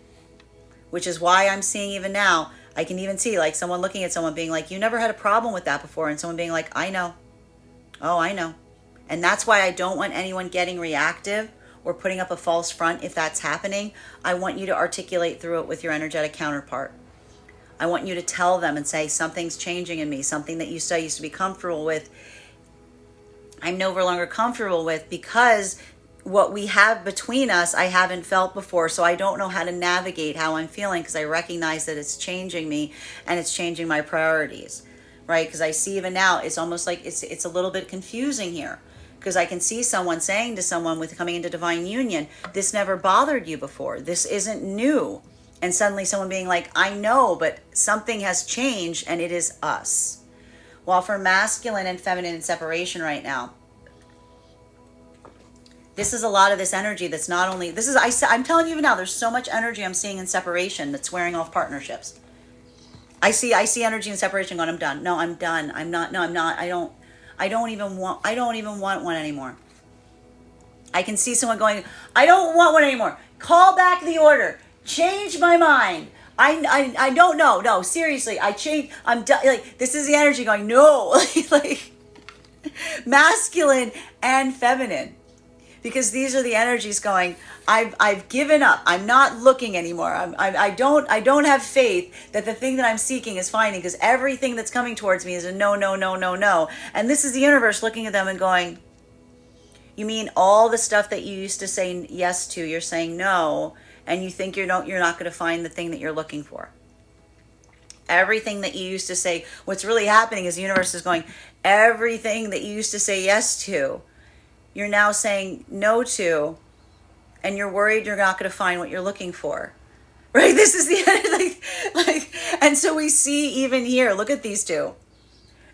which is why I'm seeing even now, I can even see like someone looking at someone being like, you never had a problem with that before. And someone being like, I know. Oh, I know. And that's why I don't want anyone getting reactive or putting up a false front if that's happening. I want you to articulate through it with your energetic counterpart. I want you to tell them and say, something's changing in me, something that you used to be comfortable with, I'm no longer comfortable with, because what we have between us, I haven't felt before. So I don't know how to navigate how I'm feeling because I recognize that it's changing me and it's changing my priorities, right? Because I see even now, it's almost like it's a little bit confusing here, because I can see someone saying to someone with coming into divine union, this never bothered you before. This isn't new. And suddenly someone being like, I know, but something has changed and it is us. While for masculine and feminine separation right now, this is a lot of this energy that's not only, I'm telling you even now, there's so much energy I'm seeing in separation that's wearing off partnerships. I see energy in separation going, I'm done. No, I'm done. I'm not. I don't even want one anymore. I can see someone going, I don't want one anymore. Call back the order. Change my mind. I don't know. No, seriously, I'm done. Like, this is the energy going, no. Like, masculine and feminine. Because these are the energies going, I've given up. I'm not looking anymore. I don't have faith that the thing that I'm seeking is finding, because everything that's coming towards me is a no, no, no, no, no. And this is the universe looking at them and going, you mean all the stuff that you used to say yes to, you're saying no, and you think you're not going to find the thing that you're looking for. Everything that you used to say, what's really happening is the universe is going, everything that you used to say yes to, you're now saying no to, and you're worried you're not going to find what you're looking for. Right? This is the and so we see even here, look at these two.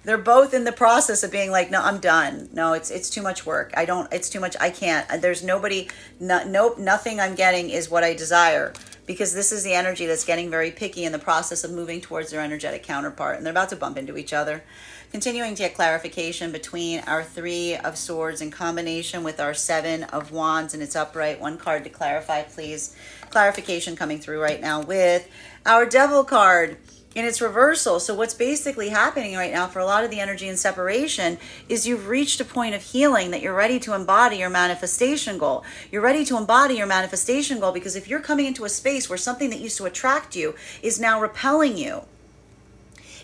They're both in the process of being like, no, I'm done. No, it's too much work. It's too much. I can't. There's nobody, nope, nothing I'm getting is what I desire. Because this is the energy that's getting very picky in the process of moving towards their energetic counterpart. And they're about to bump into each other. Continuing to get clarification between our 3 of Swords in combination with our 7 of Wands and its upright. One card to clarify, please. Clarification coming through right now with our Devil card in its reversal. So what's basically happening right now for a lot of the energy in separation is you've reached a point of healing that you're ready to embody your manifestation goal. You're ready to embody your manifestation goal because if you're coming into a space where something that used to attract you is now repelling you,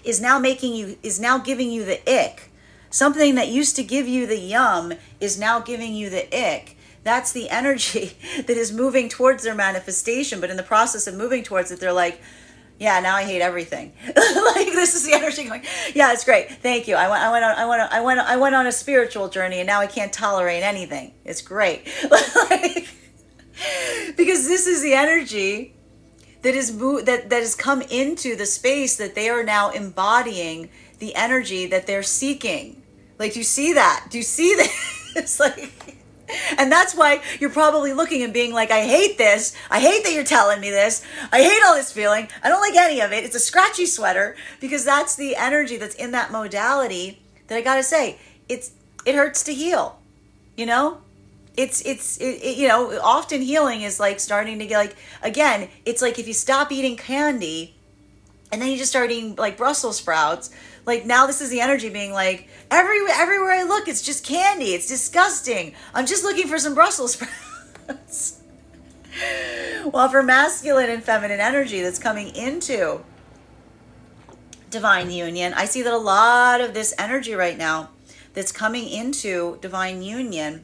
is now giving you the ick. Something that used to give you the yum is now giving you the ick. That's the energy that is moving towards their manifestation. But in the process of moving towards it, they're like, yeah, now I hate everything. Like, this is the energy going, yeah, it's great. Thank you. I went on a spiritual journey and now I can't tolerate anything. It's great. Like, because this is the energy that has come into the space that they are now embodying the energy that they're seeking. Like, do you see that? Do you see this? It's like, and that's why you're probably looking and being like, I hate this. I hate that you're telling me this. I hate all this feeling. I don't like any of it. It's a scratchy sweater, because that's the energy that's in that modality that I got to say, it hurts to heal, you know? Often healing is like starting to get like, again, it's like if you stop eating candy And then you just start eating like Brussels sprouts. Like now this is the energy being like, everywhere I look, it's just candy. It's disgusting. I'm just looking for some Brussels sprouts. Well, for masculine and feminine energy that's coming into divine union, I see that a lot of this energy right now that's coming into divine union,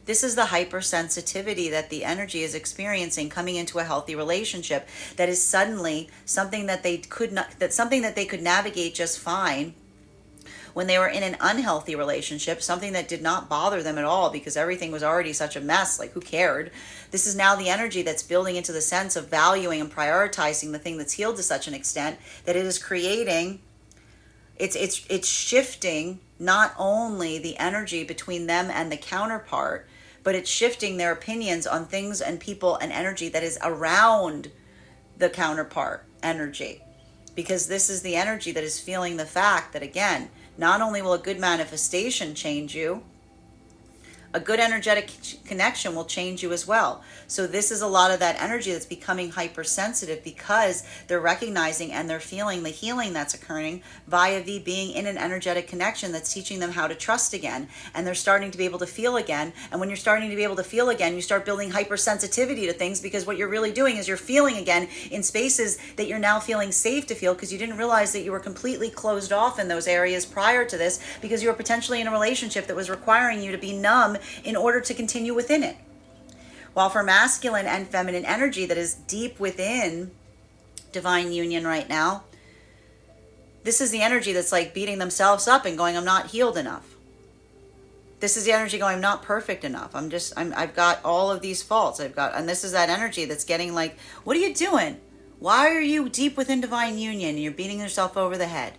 this is the hypersensitivity that the energy is experiencing coming into a healthy relationship, that is suddenly something that they could not, that's something that they could navigate just fine when they were in an unhealthy relationship, something that did not bother them at all because everything was already such a mess. Like, who cared? This is now the energy that's building into the sense of valuing and prioritizing the thing that's healed to such an extent that it is creating, it's shifting not only the energy between them and the counterpart, but it's shifting their opinions on things and people and energy that is around the counterpart energy. Because this is the energy that is feeling the fact that, again, not only will a good manifestation change you, a good energetic connection will change you as well. So this is a lot of that energy that's becoming hypersensitive because they're recognizing and they're feeling the healing that's occurring via the being in an energetic connection that's teaching them how to trust again. And they're starting to be able to feel again. And when you're starting to be able to feel again, you start building hypersensitivity to things, because what you're really doing is you're feeling again in spaces that you're now feeling safe to feel, because you didn't realize that you were completely closed off in those areas prior to this, because you were potentially in a relationship that was requiring you to be numb in order to continue within it. While for masculine and feminine energy that is deep within divine union right now, this is the energy that's like beating themselves up and going, I'm not healed enough. This is the energy going, I'm not perfect enough. I've got all of these faults. And this is that energy that's getting like, what are you doing? Why are you deep within divine union and you're beating yourself over the head?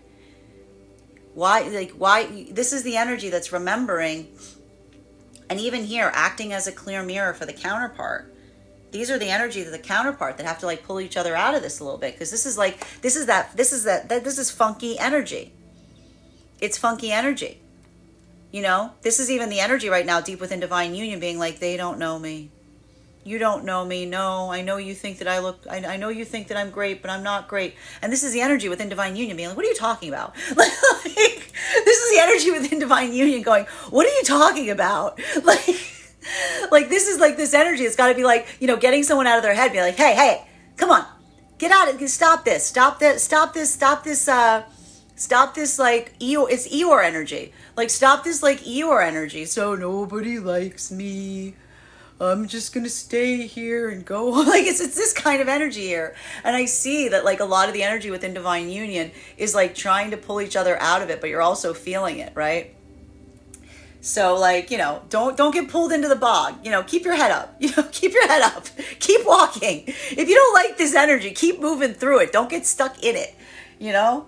Why? This is the energy that's remembering. And even here, acting as a clear mirror for the counterpart. These are the energy of the counterpart that have to like pull each other out of this a little bit, because this is funky energy. It's funky energy. You know, this is even the energy right now deep within divine union being like, they don't know me. You don't know me. No, I know you think that I know you think that I'm great, but I'm not great. And this is the energy within divine union being like, what are you talking about? This is the energy within divine union going, what are you talking about? Like this is like this energy. It's got to be like, you know, getting someone out of their head, be like, hey, come on, get out of it. Stop this, like Eeyore, it's Eeyore energy. Like, stop this like Eeyore energy. So nobody likes me. I'm just going to stay here and go. Like, it's this kind of energy here. And I see that like a lot of the energy within divine union is like trying to pull each other out of it, but you're also feeling it, right? So like, you know, don't get pulled into the bog. You know, keep your head up. You know, keep your head up. Keep walking. If you don't like this energy, keep moving through it. Don't get stuck in it, you know?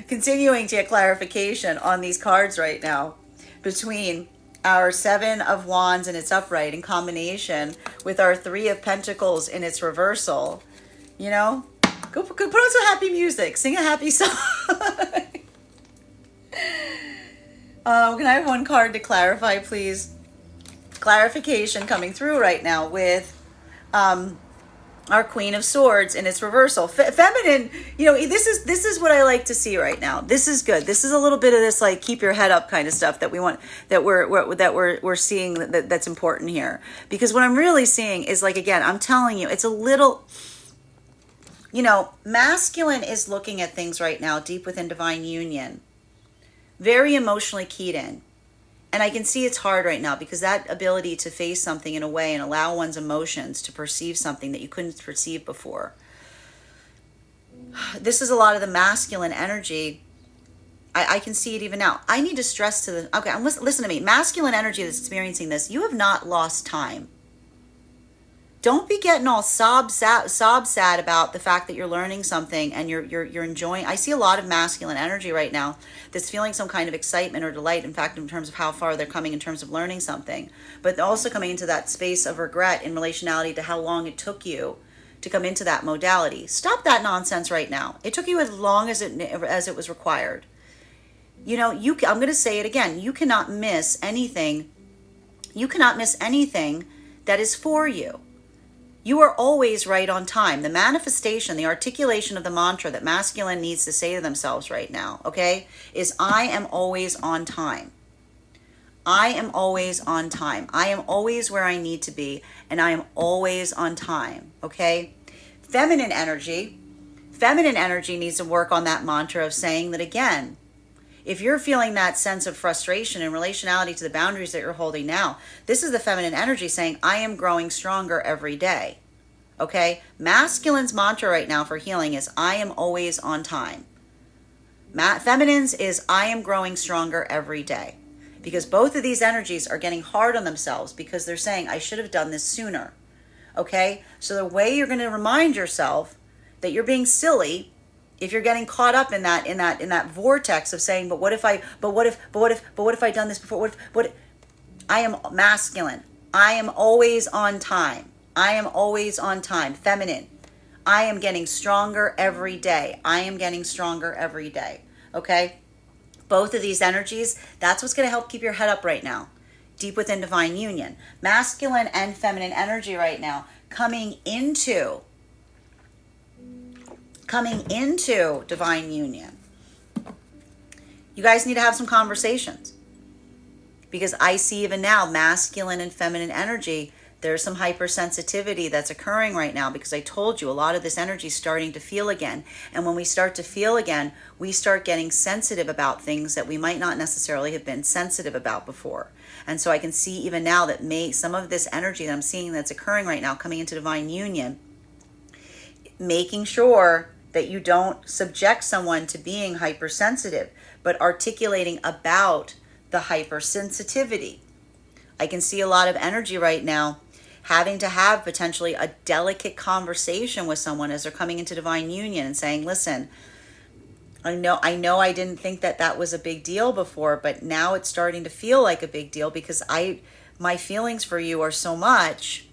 Continuing to get clarification on these cards right now between our 7 of Wands in its upright in combination with our 3 of Pentacles in its reversal. You know, go put on some happy music, sing a happy song. Can I have one card to clarify, please? Clarification coming through right now with our Queen of Swords in its reversal. Feminine, you know, this is what I like to see right now. This is good. This is a little bit of this like keep your head up kind of stuff that we want, that we're seeing that's important here. Because what I'm really seeing is like, again, I'm telling you, it's a little, you know, masculine is looking at things right now deep within divine union, very emotionally keyed in. And I can see it's hard right now because that ability to face something in a way and allow one's emotions to perceive something that you couldn't perceive before. This is a lot of the masculine energy. I can see it even now. I need to stress to the, okay, listen to me. Masculine energy that's experiencing this, you have not lost time. Don't be getting all sob sad about the fact that you're learning something and you're enjoying. I see a lot of masculine energy right now that's feeling some kind of excitement or delight, in fact, in terms of how far they're coming in terms of learning something, but also coming into that space of regret in relationality to how long it took you to come into that modality. Stop that nonsense right now. It took you as long as it was required. You know, I'm going to say it again. You cannot miss anything. You cannot miss anything that is for you. You are always right on time. The manifestation, the articulation of the mantra that masculine needs to say to themselves right now, okay, is I am always on time. I am always on time. I am always where I need to be, and I am always on time, okay? Feminine energy needs to work on that mantra of saying that again. If you're feeling that sense of frustration in relationality to the boundaries that you're holding now, this is the feminine energy saying, I am growing stronger every day. Okay? Masculine's mantra right now for healing is, I am always on time. Feminine's is, I am growing stronger every day. Because both of these energies are getting hard on themselves because they're saying, I should have done this sooner. Okay? So the way you're going to remind yourself that you're being silly, if you're getting caught up in that vortex of saying, but what if I done this before? I am masculine. I am always on time. I am always on time. Feminine. I am getting stronger every day. I am getting stronger every day. Okay? Both of these energies, that's what's going to help keep your head up right now. Deep within divine union. Masculine and feminine energy right now coming into divine union. You guys need to have some conversations. Because I see even now masculine and feminine energy, there's some hypersensitivity that's occurring right now because I told you a lot of this energy is starting to feel again. And when we start to feel again, we start getting sensitive about things that we might not necessarily have been sensitive about before. And so I can see even now that some of this energy that I'm seeing that's occurring right now coming into divine union, making sure that you don't subject someone to being hypersensitive, but articulating about the hypersensitivity. I can see a lot of energy right now having to have potentially a delicate conversation with someone as they're coming into divine union and saying, listen, I know I didn't think that was a big deal before, but now it's starting to feel like a big deal because my feelings for you are so much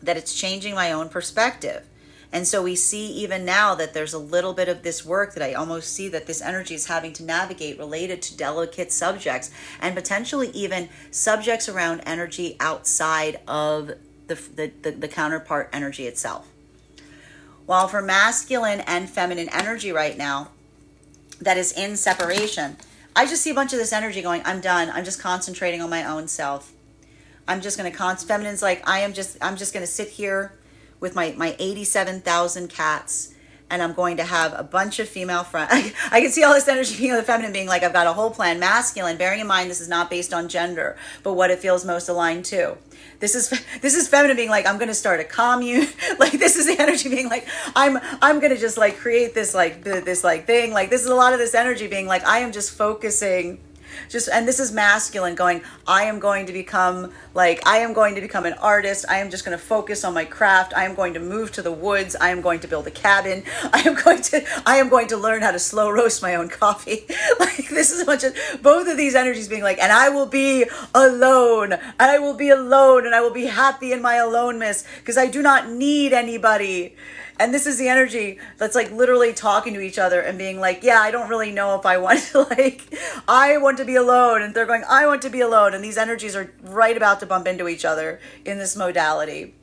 that it's changing my own perspective. And so we see even now that there's a little bit of this work that I almost see that this energy is having to navigate related to delicate subjects and potentially even subjects around energy outside of the counterpart energy itself. While for masculine and feminine energy right now, that is in separation, I just see a bunch of this energy going, I'm done. I'm just concentrating on my own self. I'm just going to feminine's like, I'm just going to sit here with my 87,000 cats, and I'm going to have a bunch of female friends. I can see all this energy being the feminine being like, I've got a whole plan. Masculine, bearing in mind this is not based on gender, but what it feels most aligned to. This is feminine being like, I'm going to start a commune. Like this is the energy being like, I'm going to just like create this thing. Like this is a lot of this energy being like, I am just focusing. And this is masculine going, I am going to become an artist. I am just going to focus on my craft. I am going to move to the woods. I am going to build a cabin. I am going to learn how to slow roast my own coffee. Like this is a bunch of both of these energies being like, and I will be alone. I will be alone and I will be happy in my aloneness because I do not need anybody. And this is the energy that's like literally talking to each other and being like, yeah, I don't really know if I want to I want to be alone. And they're going, I want to be alone. And these energies are right about to bump into each other in this modality.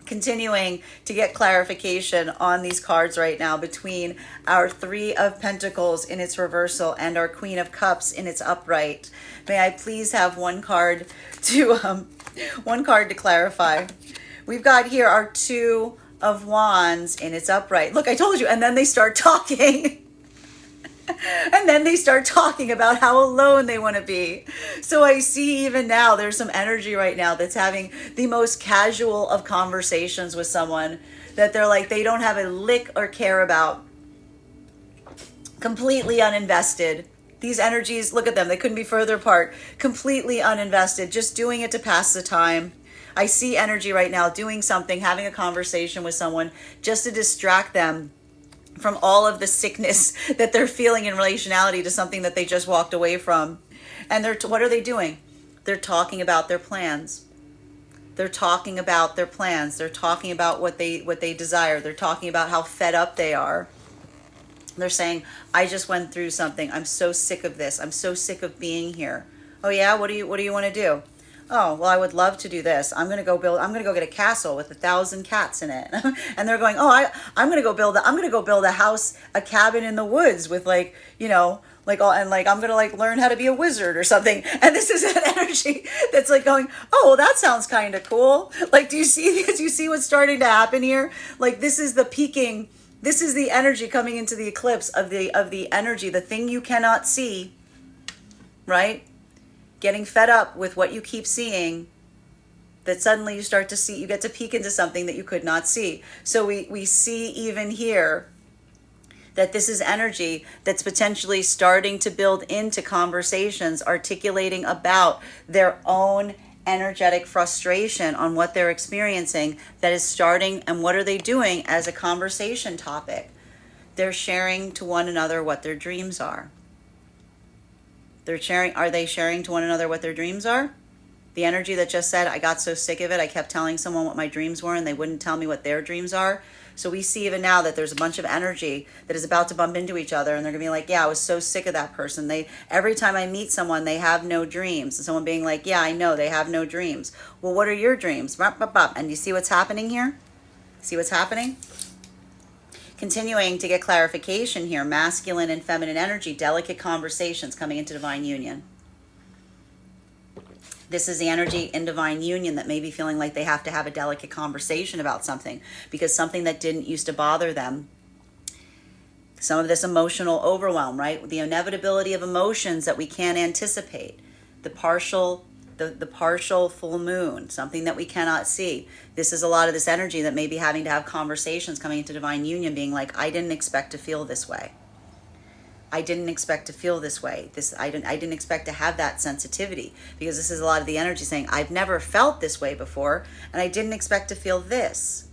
Continuing to get clarification on these cards right now between our Three of Pentacles in its reversal and our Queen of Cups in its upright. May I please have one card to clarify. We've got here our Two of Wands in its upright. Look, I told you. And then they start talking. And then they start talking about how alone they want to be. So I see even now there's some energy right now that's having the most casual of conversations with someone that they're like, they don't have a lick or care about. Completely uninvested. These energies, look at them. They couldn't be further apart. Completely uninvested. Just doing it to pass the time. I see energy right now doing something, having a conversation with someone just to distract them from all of the sickness that they're feeling in relationality to something that they just walked away from. And what are they doing? They're talking about their plans. They're talking about their plans. They're talking about what they desire. They're talking about how fed up they are. They're saying, I just went through something. I'm so sick of this. I'm so sick of being here. Oh yeah, what do you want to do? oh, well, I would love to do this. I'm going to go get a castle with 1,000 cats in it. And they're going, oh, I'm going to go I'm going to go build a house, a cabin in the woods with like, like all, and like, I'm going to like learn how to be a wizard or something. And this is an energy that's like going, oh, well, that sounds kind of cool. Like, do you see what's starting to happen here? Like, this is the peaking. This is the energy coming into the eclipse of the energy, the thing you cannot see, right? Getting fed up with what you keep seeing, that suddenly you start to see, you get to peek into something that you could not see. So we see even here that this is energy that's potentially starting to build into conversations, articulating about their own energetic frustration on what they're experiencing that is starting, and what are they doing as a conversation topic? They're sharing to one another what their dreams are. Are they sharing to one another what their dreams are? The energy that just said, I got so sick of it, I kept telling someone what my dreams were and they wouldn't tell me what their dreams are. So we see even now that there's a bunch of energy that is about to bump into each other, and they're gonna be like, yeah, I was so sick of that person. Every time I meet someone, they have no dreams. And someone being like, yeah, I know, they have no dreams. Well, what are your dreams? And you see what's happening here? See what's happening? Continuing to get clarification here, masculine and feminine energy, delicate conversations coming into divine union. This is the energy in divine union that may be feeling like they have to have a delicate conversation about something because something that didn't used to bother them. Some of this emotional overwhelm, right? The inevitability of emotions that we can't anticipate. The partial full moon, something that we cannot see. This is a lot of this energy that may be having to have conversations coming into divine union, being like, I didn't expect to feel this way. I didn't expect to feel this way. I didn't expect to have that sensitivity, because this is a lot of the energy saying, I've never felt this way before, and I didn't expect to feel this.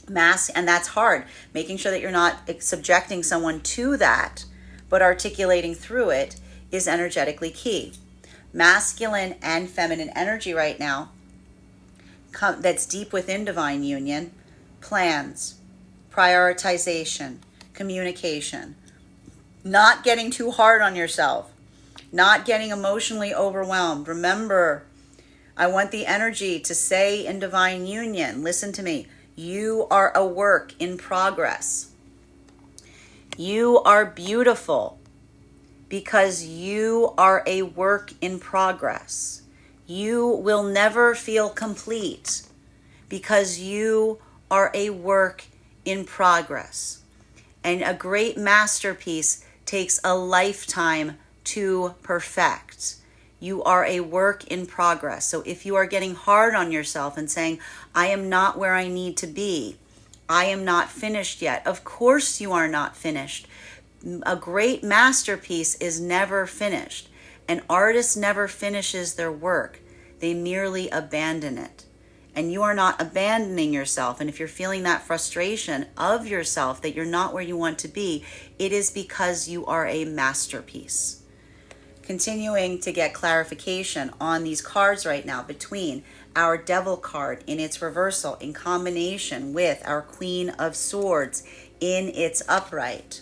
And that's hard. Making sure that you're not subjecting someone to that, but articulating through it is energetically key. Masculine and feminine energy right now, that's deep within divine union, plans, prioritization, communication, not getting too hard on yourself, not getting emotionally overwhelmed. Remember, I want the energy to say in divine union, listen to me, you are a work in progress. You are beautiful because you are a work in progress. You will never feel complete because you are a work in progress. And a great masterpiece takes a lifetime to perfect. You are a work in progress. So if you are getting hard on yourself and saying, I am not where I need to be, I am not finished yet. Of course you are not finished. A great masterpiece is never finished. An artist never finishes their work. They merely abandon it. And you are not abandoning yourself. And if you're feeling that frustration of yourself that you're not where you want to be, it is because you are a masterpiece. Continuing to get clarification on these cards right now between our Devil card in its reversal in combination with our Queen of Swords in its upright.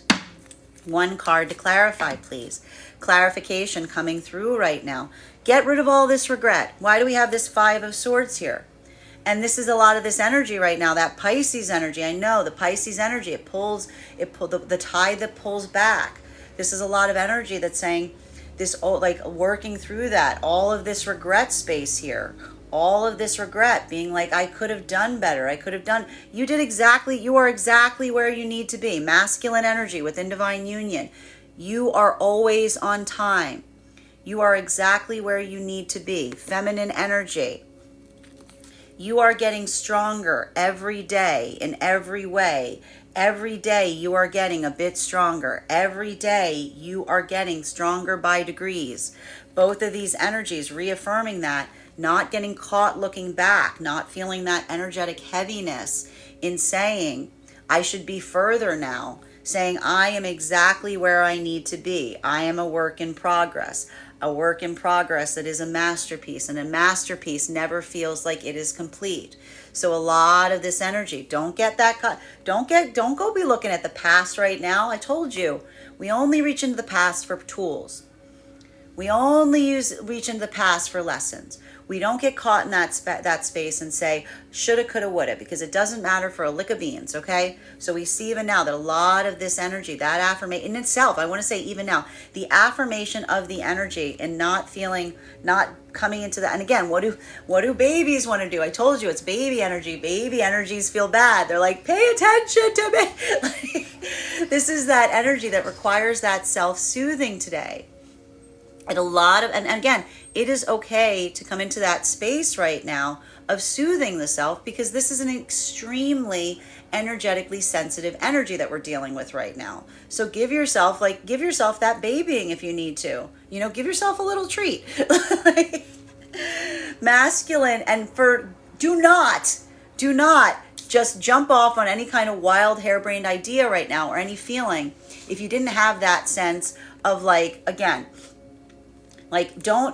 One card to clarify, please. Clarification coming through right now. Get rid of all this regret. Why do we have this Five of Swords here? And this is a lot of this energy right now, that Pisces energy. I know the Pisces energy, it pulls the tide that pulls back. This is a lot of energy that's saying this, like working through that, all of this regret space here, all of this regret being like, I could have done better. You are exactly where you need to be. Masculine energy within divine union. You are always on time. You are exactly where you need to be. Feminine energy. You are getting stronger every day in every way. Every day you are getting a bit stronger. Every day you are getting stronger by degrees. Both of these energies reaffirming that, not getting caught looking back, not feeling that energetic heaviness in saying, I should be further now, saying, I am exactly where I need to be. I am a work in progress. A work in progress that is a masterpiece, and a masterpiece never feels like it is complete. So a lot of this energy, don't go be looking at the past right now. I told you, we only reach into the past for tools. We only reach into the past for lessons. We don't get caught in that space and say, shoulda, coulda, woulda, because it doesn't matter for a lick of beans, okay? So we see even now that a lot of this energy, that affirmation in itself, I want to say even now, the affirmation of the energy and not coming into that. And again, what do babies want to do? I told you it's baby energy. Baby energies feel bad. They're like, pay attention to me. Like, this is that energy that requires that self-soothing today. And and again, it is okay to come into that space right now of soothing the self, because this is an extremely energetically sensitive energy that we're dealing with right now. So give yourself that babying if you need to. Give yourself a little treat. Masculine, and do not just jump off on any kind of wild harebrained idea right now or any feeling if you didn't have that sense of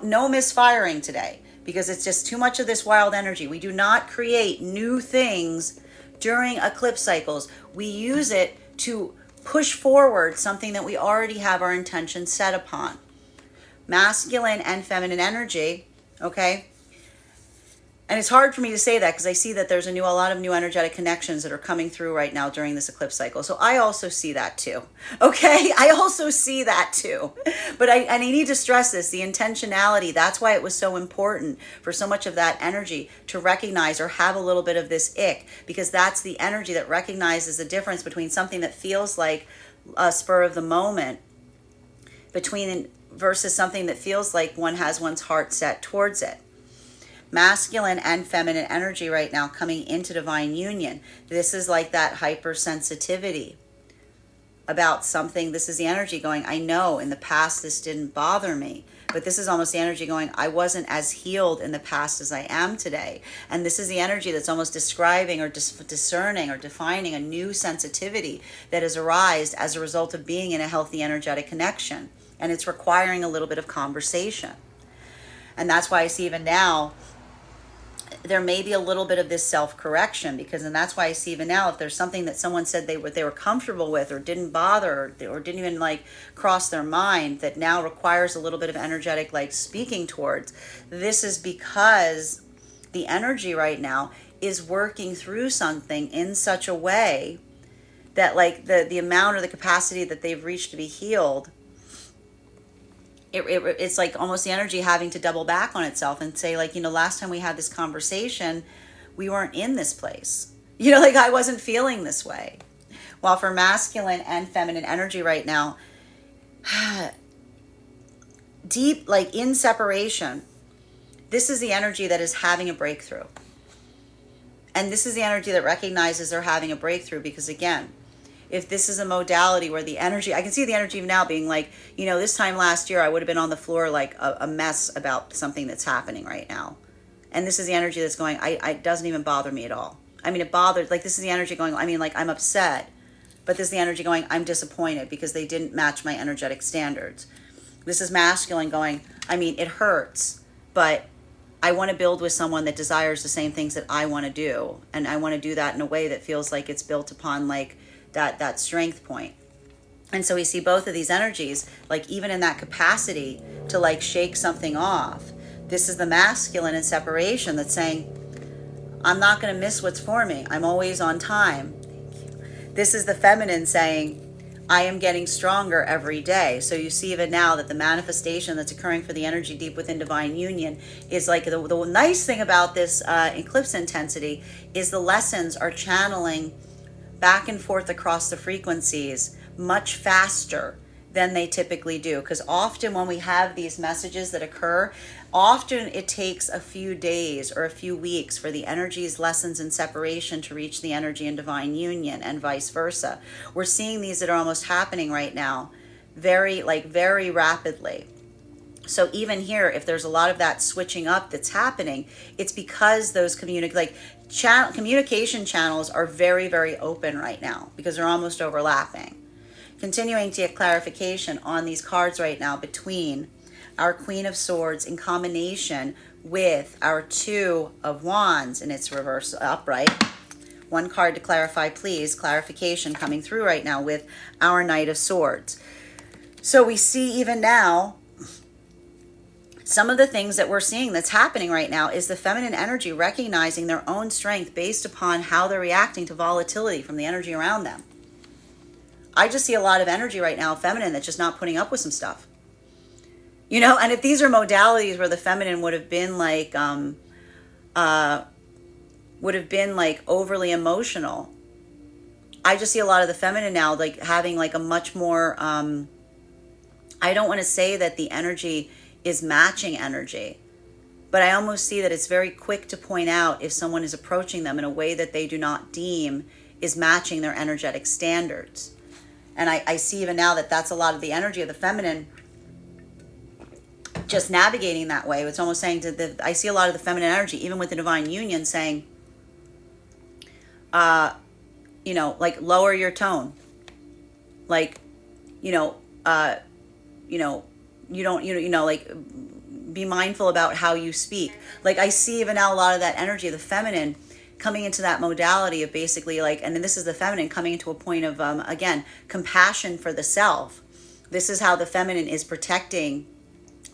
no misfiring today, because it's just too much of this wild energy. We do not create new things during eclipse cycles. We use it to push forward something that we already have our intention set upon. Masculine and feminine energy, okay? And it's hard for me to say that because I see that there's a lot of new energetic connections that are coming through right now during this eclipse cycle. So I also see that too. Okay? I also see that too. But I need to stress this, the intentionality. That's why it was so important for so much of that energy to recognize or have a little bit of this ick, because that's the energy that recognizes the difference between something that feels like a spur of the moment versus something that feels like one has one's heart set towards it. Masculine and feminine energy right now coming into divine union. This is like that hypersensitivity about something. This is the energy going, I know in the past this didn't bother me, but this is almost the energy going, I wasn't as healed in the past as I am today. And this is the energy that's almost describing or discerning or defining a new sensitivity that has arisen as a result of being in a healthy energetic connection. And it's requiring a little bit of conversation. And that's why I see even now there may be a little bit of this self-correction, and that's why I see even now, if there's something that someone said they were comfortable with or didn't bother or didn't even cross their mind, that now requires a little bit of energetic speaking towards, this is because the energy right now is working through something in such a way that the amount or the capacity that they've reached to be healed, it's like almost the energy having to double back on itself and say, last time we had this conversation, we weren't in this place. I wasn't feeling this way. While for masculine and feminine energy right now, deep, in separation, this is the energy that is having a breakthrough. And this is the energy that recognizes they're having a breakthrough, because again, if this is a modality where the energy, I can see the energy now being this time last year, I would have been on the floor like a mess about something that's happening right now. And this is the energy that's going, it doesn't even bother me at all. I mean, it bothers, this is the energy going, I'm upset, but this is the energy going, I'm disappointed because they didn't match my energetic standards. This is masculine going, it hurts, but I want to build with someone that desires the same things that I want to do. And I want to do that in a way that feels like it's built upon that strength point. And so we see both of these energies, even in that capacity to shake something off. This is the masculine in separation that's saying, I'm not going to miss what's for me. I'm always on time. This is the feminine saying, I am getting stronger every day. So you see even now that the manifestation that's occurring for the energy deep within divine union is the nice thing about this eclipse intensity is the lessons are channeling back and forth across the frequencies much faster than they typically do. Because often when we have these messages that occur, often it takes a few days or a few weeks for the energies, lessons, and separation to reach the energy in divine union, and vice versa. We're seeing these that are almost happening right now very rapidly. So even here, if there's a lot of that switching up that's happening, it's because those communication channels are very, very open right now because they're almost overlapping. Continuing to get clarification on these cards right now between our Queen of Swords in combination with our Two of Wands in its reverse upright. One card to clarify, please. Clarification coming through right now with our Knight of Swords. So we see even now some of the things that we're seeing that's happening right now is the feminine energy recognizing their own strength based upon how they're reacting to volatility from the energy around them. I just see a lot of energy right now, feminine, that's just not putting up with some stuff. And if these are modalities where the feminine would have been like overly emotional, I just see a lot of the feminine now like having like a much more, I don't want to say that the energy is matching energy, but I almost see that it's very quick to point out if someone is approaching them in a way that they do not deem is matching their energetic standards. And I see even now that that's a lot of the energy of the feminine just navigating that way. It's almost saying I see a lot of the feminine energy, even with the divine union, saying, like lower your tone, like, like be mindful about how you speak. Like I see even now a lot of that energy of the feminine coming into that modality of basically like, and then this is the feminine coming into a point of, again, compassion for the self. This is how the feminine is protecting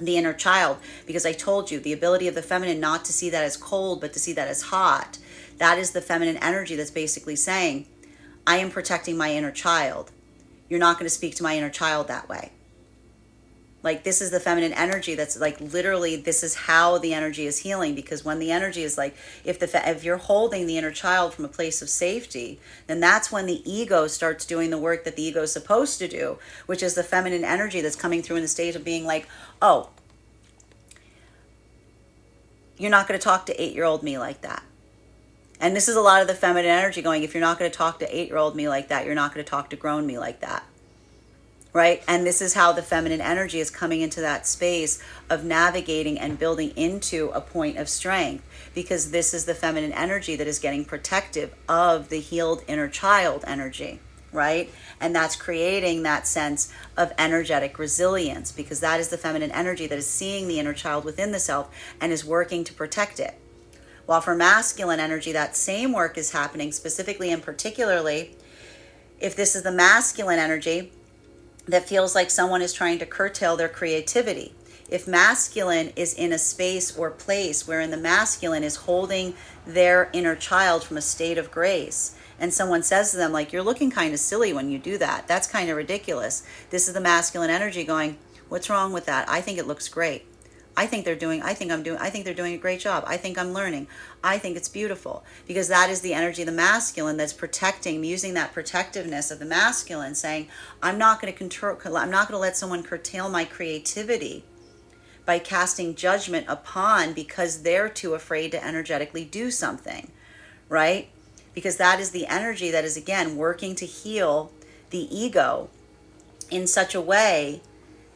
the inner child, because I told you the ability of the feminine not to see that as cold, but to see that as hot. That is the feminine energy that's basically saying, I am protecting my inner child. You're not going to speak to my inner child that way. Like this is the feminine energy that's like literally this is how the energy is healing, because when the energy is like if you're holding the inner child from a place of safety, then that's when the ego starts doing the work that the ego is supposed to do, which is the feminine energy that's coming through in the state of being like, oh, you're not going to talk to 8-year-old me like that. And this is a lot of the feminine energy going, if you're not going to talk to 8-year-old me like that, you're not going to talk to grown me like that. Right? And this is how the feminine energy is coming into that space of navigating and building into a point of strength, because this is the feminine energy that is getting protective of the healed inner child energy, right? And that's creating that sense of energetic resilience, because that is the feminine energy that is seeing the inner child within the self and is working to protect it. While for masculine energy, that same work is happening specifically and particularly if this is the masculine energy that feels like someone is trying to curtail their creativity. If masculine is in a space or place wherein the masculine is holding their inner child from a state of grace, and someone says to them like, you're looking kind of silly when you do that, that's kind of ridiculous, this is the masculine energy going, what's wrong with that? I think it looks great. I think they're doing a great job. I think I'm learning. I think it's beautiful, because that is the energy of the masculine that's protecting, using that protectiveness of the masculine, saying, I'm not going to let someone curtail my creativity by casting judgment upon because they're too afraid to energetically do something, right? Because that is the energy that is, again, working to heal the ego in such a way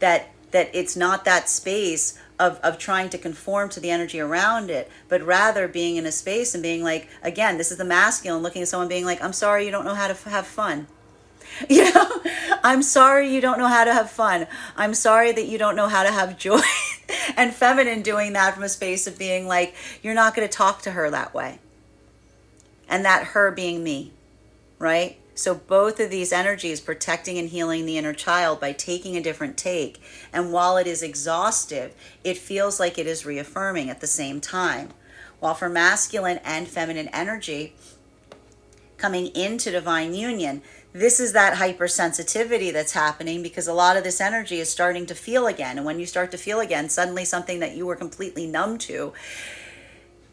that it's not that space of trying to conform to the energy around it, but rather being in a space and being like, again, this is the masculine looking at someone being like, I'm sorry you don't know how to have fun. I'm sorry you don't know how to have fun. I'm sorry that you don't know how to have joy. And feminine doing that from a space of being like, you're not going to talk to her that way. And that her being me, right? So both of these energies protecting and healing the inner child by taking a different take. And while it is exhaustive, it feels like it is reaffirming at the same time. While for masculine and feminine energy coming into divine union, this is that hypersensitivity that's happening, because a lot of this energy is starting to feel again. And when you start to feel again, suddenly something that you were completely numb to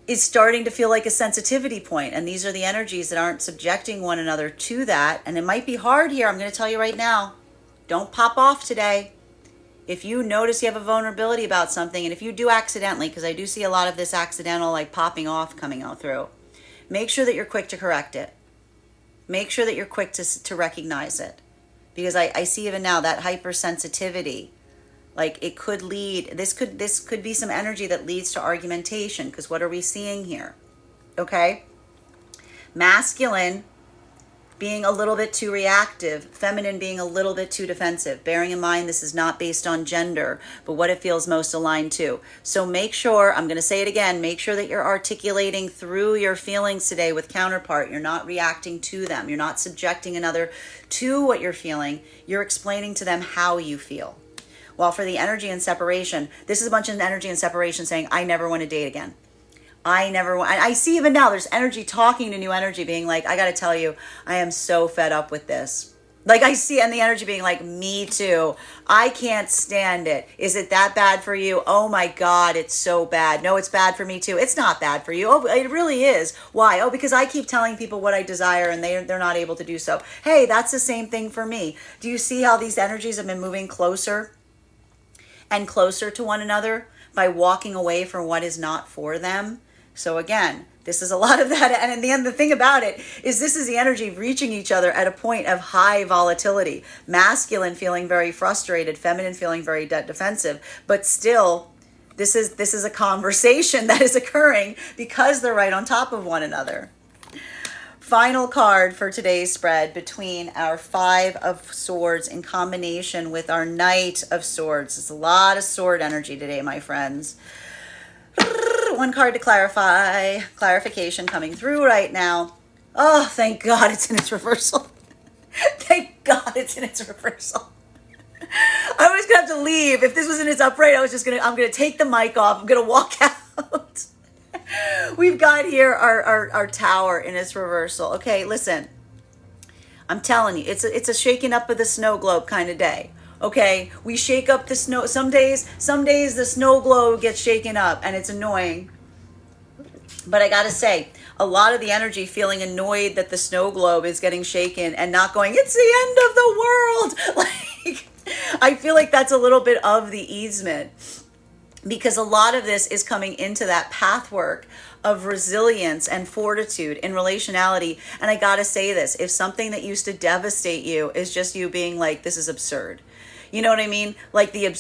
is starting to feel like a sensitivity point. And these are the energies that aren't subjecting one another to that. And it might be hard here. I'm going to tell you right now, don't pop off today. If you notice you have a vulnerability about something, and if you do accidentally, because I do see a lot of this accidental like popping off coming out through, make sure that you're quick to correct it. Make sure that you're quick to recognize it. Because I see even now that hypersensitivity, like it could lead, this could be some energy that leads to argumentation, because what are we seeing here? Okay? Masculine being a little bit too reactive, feminine being a little bit too defensive. Bearing in mind this is not based on gender, but what it feels most aligned to. So make sure, I'm going to say it again, make sure that you're articulating through your feelings today with counterpart. You're not reacting to them. You're not subjecting another to what you're feeling. You're explaining to them how you feel. While for the energy in separation, this is a bunch of energy in separation saying, I never want to date again. I never want, I see even now there's energy talking to new energy being like, I got to tell you, I am so fed up with this. Like I see, and the energy being like, me too. I can't stand it. Is it that bad for you? Oh my God, it's so bad. No, it's bad for me too. It's not bad for you. Oh, it really is. Why? Oh, because I keep telling people what I desire and they're not able to do so. Hey, that's the same thing for me. Do you see how these energies have been moving closer and closer to one another by walking away from what is not for them? So again, this is a lot of that. And in the end, the thing about it is this is the energy reaching each other at a point of high volatility. Masculine feeling very frustrated, feminine feeling very defensive, but still this is a conversation that is occurring because they're right on top of one another. Final card for today's spread between our Five of Swords in combination with our Knight of Swords. It's a lot of sword energy today, my friends. One card to clarify. Clarification coming through right now. Oh, thank God it's in its reversal. Thank God it's in its reversal. I was gonna have to leave. If this was in its upright, I'm gonna take the mic off. I'm gonna walk out. We've got here our tower in its reversal. Okay, listen. I'm telling you, it's a shaking up of the snow globe kind of day. Okay, we shake up the snow. Some days the snow globe gets shaken up and it's annoying. But I gotta say, a lot of the energy feeling annoyed that the snow globe is getting shaken and not going, it's the end of the world. Like, I feel like that's a little bit of the easement, because a lot of this is coming into that path work of resilience and fortitude in relationality. And I gotta say this, if something that used to devastate you is just you being like, this is absurd. You know what I mean? Like I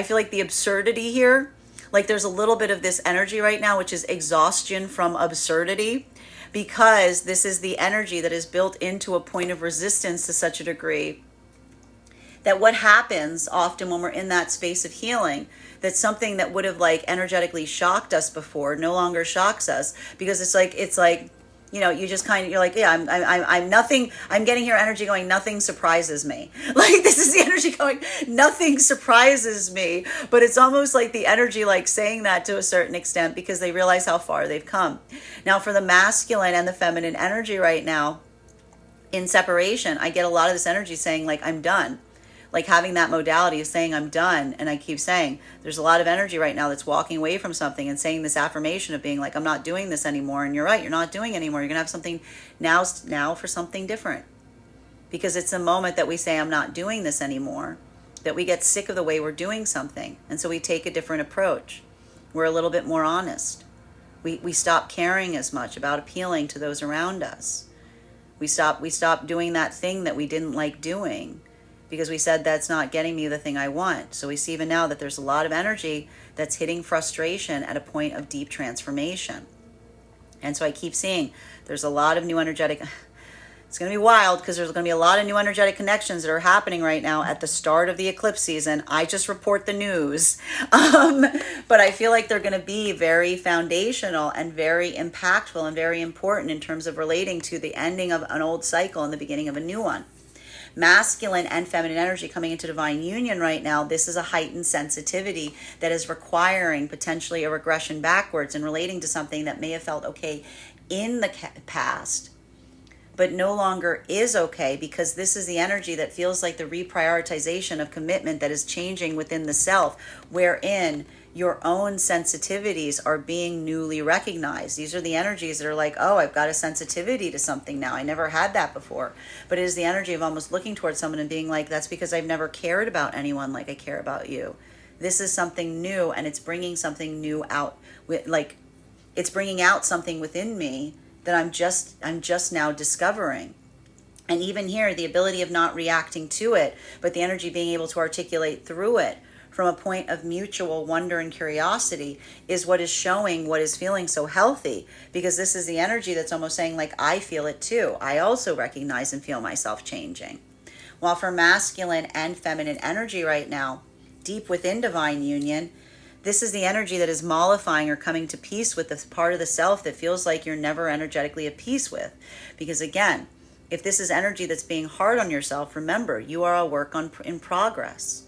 feel like the absurdity here, like there's a little bit of this energy right now, which is exhaustion from absurdity, because this is the energy that is built into a point of resistance to such a degree that what happens often when we're in that space of healing, that something that would have like energetically shocked us before no longer shocks us, because it's like, you know, you just kind of, you're like, yeah, I'm nothing. I'm getting here energy going, nothing surprises me. Like this is the energy going, nothing surprises me. But it's almost like the energy like saying that to a certain extent because they realize how far they've come. Now for the masculine and the feminine energy right now in separation, I get a lot of this energy saying like, I'm done. Like having that modality of saying I'm done. And I keep saying there's a lot of energy right now that's walking away from something and saying this affirmation of being like, I'm not doing this anymore. And you're right, you're not doing it anymore. You're gonna have something now for something different, because it's the moment that we say I'm not doing this anymore that we get sick of the way we're doing something, and so we take a different approach. We're a little bit more honest. We stop caring as much about appealing to those around us. We stop doing that thing that we didn't like doing, because we said that's not getting me the thing I want. So we see even now that there's a lot of energy that's hitting frustration at a point of deep transformation. And so I keep seeing there's a lot of new energetic, it's going to be wild because there's going to be a lot of new energetic connections that are happening right now at the start of the eclipse season. I just report the news. But I feel like they're going to be very foundational and very impactful and very important in terms of relating to the ending of an old cycle and the beginning of a new one. Masculine and feminine energy coming into divine union right now, this is a heightened sensitivity that is requiring potentially a regression backwards and relating to something that may have felt okay in the past, but no longer is okay, because this is the energy that feels like the reprioritization of commitment that is changing within the self, wherein your own sensitivities are being newly recognized. These are the energies that are like, oh, I've got a sensitivity to something now. I never had that before. But it is the energy of almost looking towards someone and being like, that's because I've never cared about anyone like I care about you. This is something new, and it's bringing something new out. Like, it's bringing out something within me that I'm just now discovering. And even here, the ability of not reacting to it, but the energy being able to articulate through it from a point of mutual wonder and curiosity is what is showing what is feeling so healthy, because this is the energy that's almost saying like, I feel it too. I also recognize and feel myself changing. While for masculine and feminine energy right now, deep within divine union, this is the energy that is mollifying or coming to peace with the part of the self that feels like you're never energetically at peace with. Because again, if this is energy that's being hard on yourself, remember, you are a work in progress.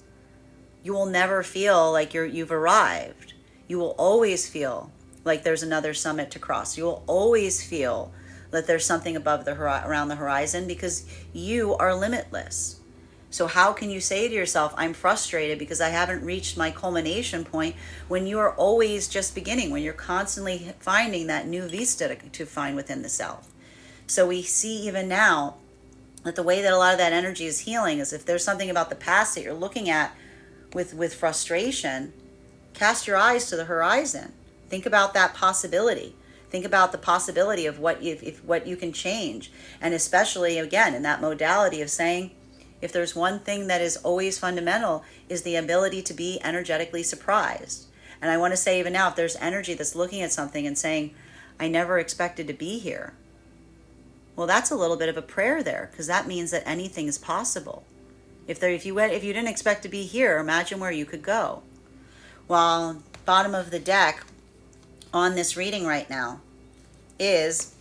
You will never feel like you've arrived. You will always feel like there's another summit to cross. You will always feel that there's something above around the horizon, because you are limitless. So how can you say to yourself, I'm frustrated because I haven't reached my culmination point, when you are always just beginning, when you're constantly finding that new vista to find within the self? So we see even now that the way that a lot of that energy is healing is, if there's something about the past that you're looking at with frustration, cast your eyes to the horizon. Think about that possibility. Think about the possibility of what you can change. And especially, again, in that modality of saying, if there's one thing that is always fundamental, is the ability to be energetically surprised. And I want to say even now, if there's energy that's looking at something and saying, I never expected to be here, well, that's a little bit of a prayer there, because that means that anything is possible. If you didn't expect to be here, imagine where you could go. Well, bottom of the deck on this reading right now is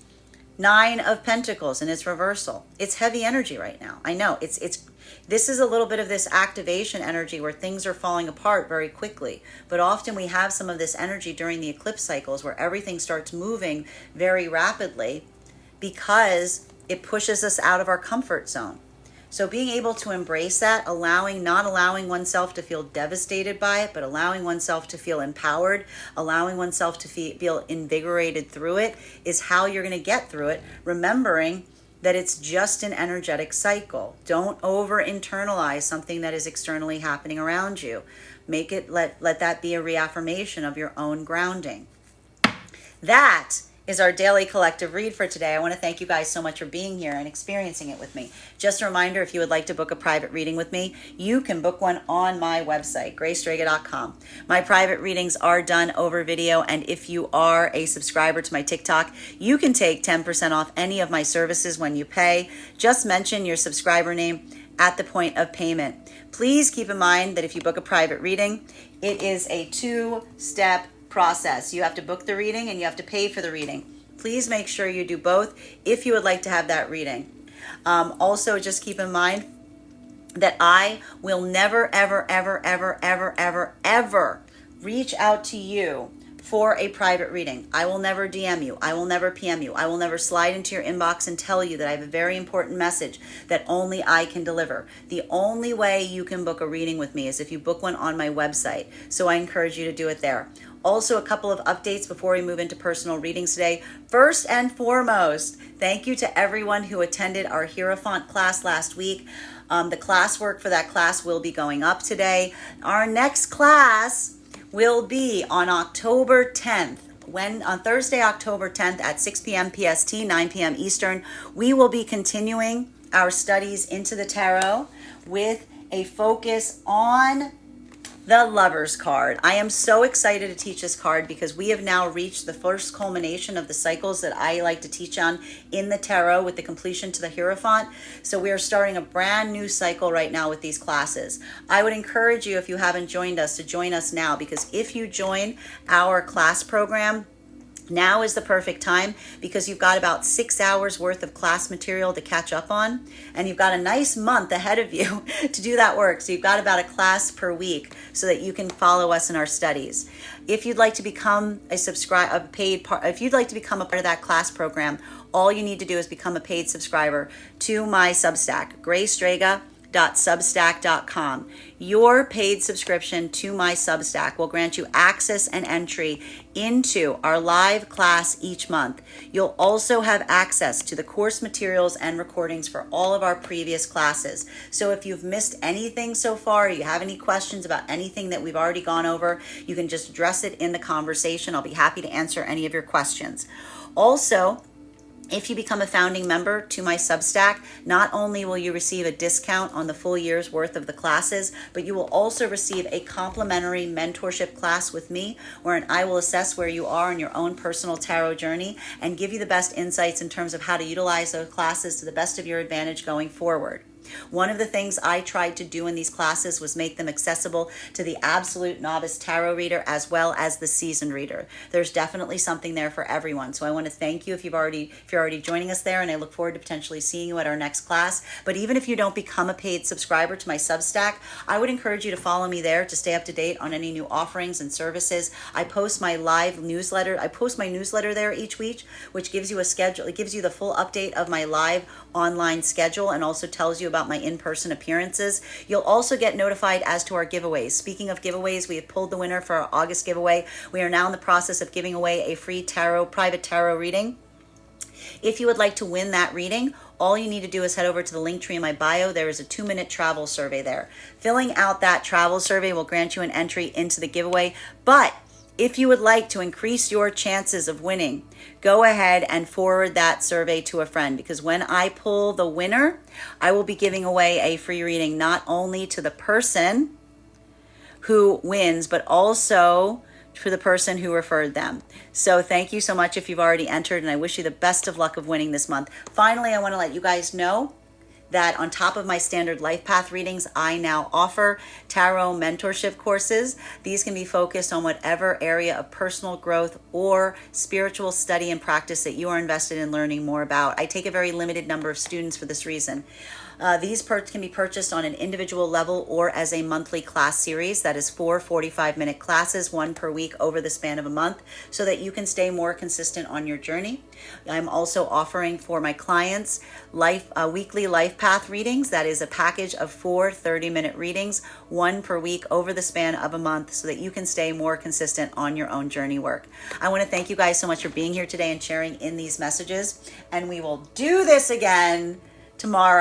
9 of Pentacles, and it's reversal. It's heavy energy right now. I know this is a little bit of this activation energy where things are falling apart very quickly. But often we have some of this energy during the eclipse cycles where everything starts moving very rapidly, because it pushes us out of our comfort zone. So being able to embrace that, not allowing oneself to feel devastated by it, but allowing oneself to feel empowered, allowing oneself to feel invigorated through it, is how you're going to get through it, remembering that it's just an energetic cycle. Don't over internalize something that is externally happening around you. Let that be a reaffirmation of your own grounding. That is our daily collective read for today. I want to thank you guys so much for being here and experiencing it with me. Just a reminder, if you would like to book a private reading with me, you can book one on my website, Strega.com. My private readings are done over video, and if you are a subscriber to my TikTok, you can take 10% off any of my services when you pay. Just mention your subscriber name at the point of payment. Please keep in mind that if you book a private reading, it is a 2-step process. You have to book the reading and you have to pay for the reading. Please make sure you do both if you would like to have that reading. Also, just keep in mind that I will never, ever, ever, ever, ever, ever, ever reach out to you for a private reading. I will never DM you. I will never PM you. I will never slide into your inbox and tell you that I have a very important message that only I can deliver. The only way you can book a reading with me is if you book one on my website. So I encourage you to do it there. Also, a couple of updates before we move into personal readings today. First and foremost, thank you to everyone who attended our Hierophant class last week. The classwork for that class will be going up today. Our next class will be on October 10th. On Thursday, October 10th at 6 p.m. PST, 9 p.m. Eastern, we will be continuing our studies into the tarot with a focus on the Lover's card. I am so excited to teach this card because we have now reached the first culmination of the cycles that I like to teach on in the tarot with the completion to the Hierophant. So we are starting a brand new cycle right now with these classes. I would encourage you, if you haven't joined us, to join us now, because if you join our class program, now is the perfect time, because you've got about 6 hours worth of class material to catch up on, and you've got a nice month ahead of you to do that work. So you've got about a class per week so that you can follow us in our studies. If you'd like to become if you'd like to become a part of that class program, all you need to do is become a paid subscriber to my Substack, Strega.substack.com. Your paid subscription to my Substack will grant you access and entry into our live class each month. You'll also have access to the course materials and recordings for all of our previous classes. So if you've missed anything so far, or you have any questions about anything that we've already gone over, you can just address it in the conversation. I'll be happy to answer any of your questions. Also, if you become a founding member to my Substack, not only will you receive a discount on the full year's worth of the classes, but you will also receive a complimentary mentorship class with me, wherein I will assess where you are in your own personal tarot journey and give you the best insights in terms of how to utilize those classes to the best of your advantage going forward. One of the things I tried to do in these classes was make them accessible to the absolute novice tarot reader as well as the seasoned reader. There's definitely something there for everyone. So I want to thank you if you're already joining us there, and I look forward to potentially seeing you at our next class. But even if you don't become a paid subscriber to my Substack, I would encourage you to follow me there to stay up to date on any new offerings and services. I post my live newsletter. I post my newsletter there each week, which gives you a schedule. It gives you the full update of my live online schedule and also tells you about my in-person appearances. You'll also get notified as to our giveaways. Speaking of giveaways, we have pulled the winner for our August giveaway. We are now in the process of giving away a free private tarot reading. If you would like to win that reading, all you need to do is head over to the link tree in my bio. There is a 2-minute travel survey there. Filling out that travel survey will grant you an entry into the giveaway. But if you would like to increase your chances of winning, go ahead and forward that survey to a friend, because when I pull the winner, I will be giving away a free reading not only to the person who wins, but also for the person who referred them. So thank you so much if you've already entered, and I wish you the best of luck of winning this month. Finally, I want to let you guys know that on top of my standard life path readings, I now offer tarot mentorship courses. These can be focused on whatever area of personal growth or spiritual study and practice that you are invested in learning more about. I take a very limited number of students for this reason. These can be purchased on an individual level or as a monthly class series. That is 4 45-minute classes, 1 per week over the span of a month, so that you can stay more consistent on your journey. I'm also offering for my clients weekly life path readings. That is a package of 4 30-minute readings, 1 per week over the span of a month, so that you can stay more consistent on your own journey work. I want to thank you guys so much for being here today and sharing in these messages, and we will do this again tomorrow.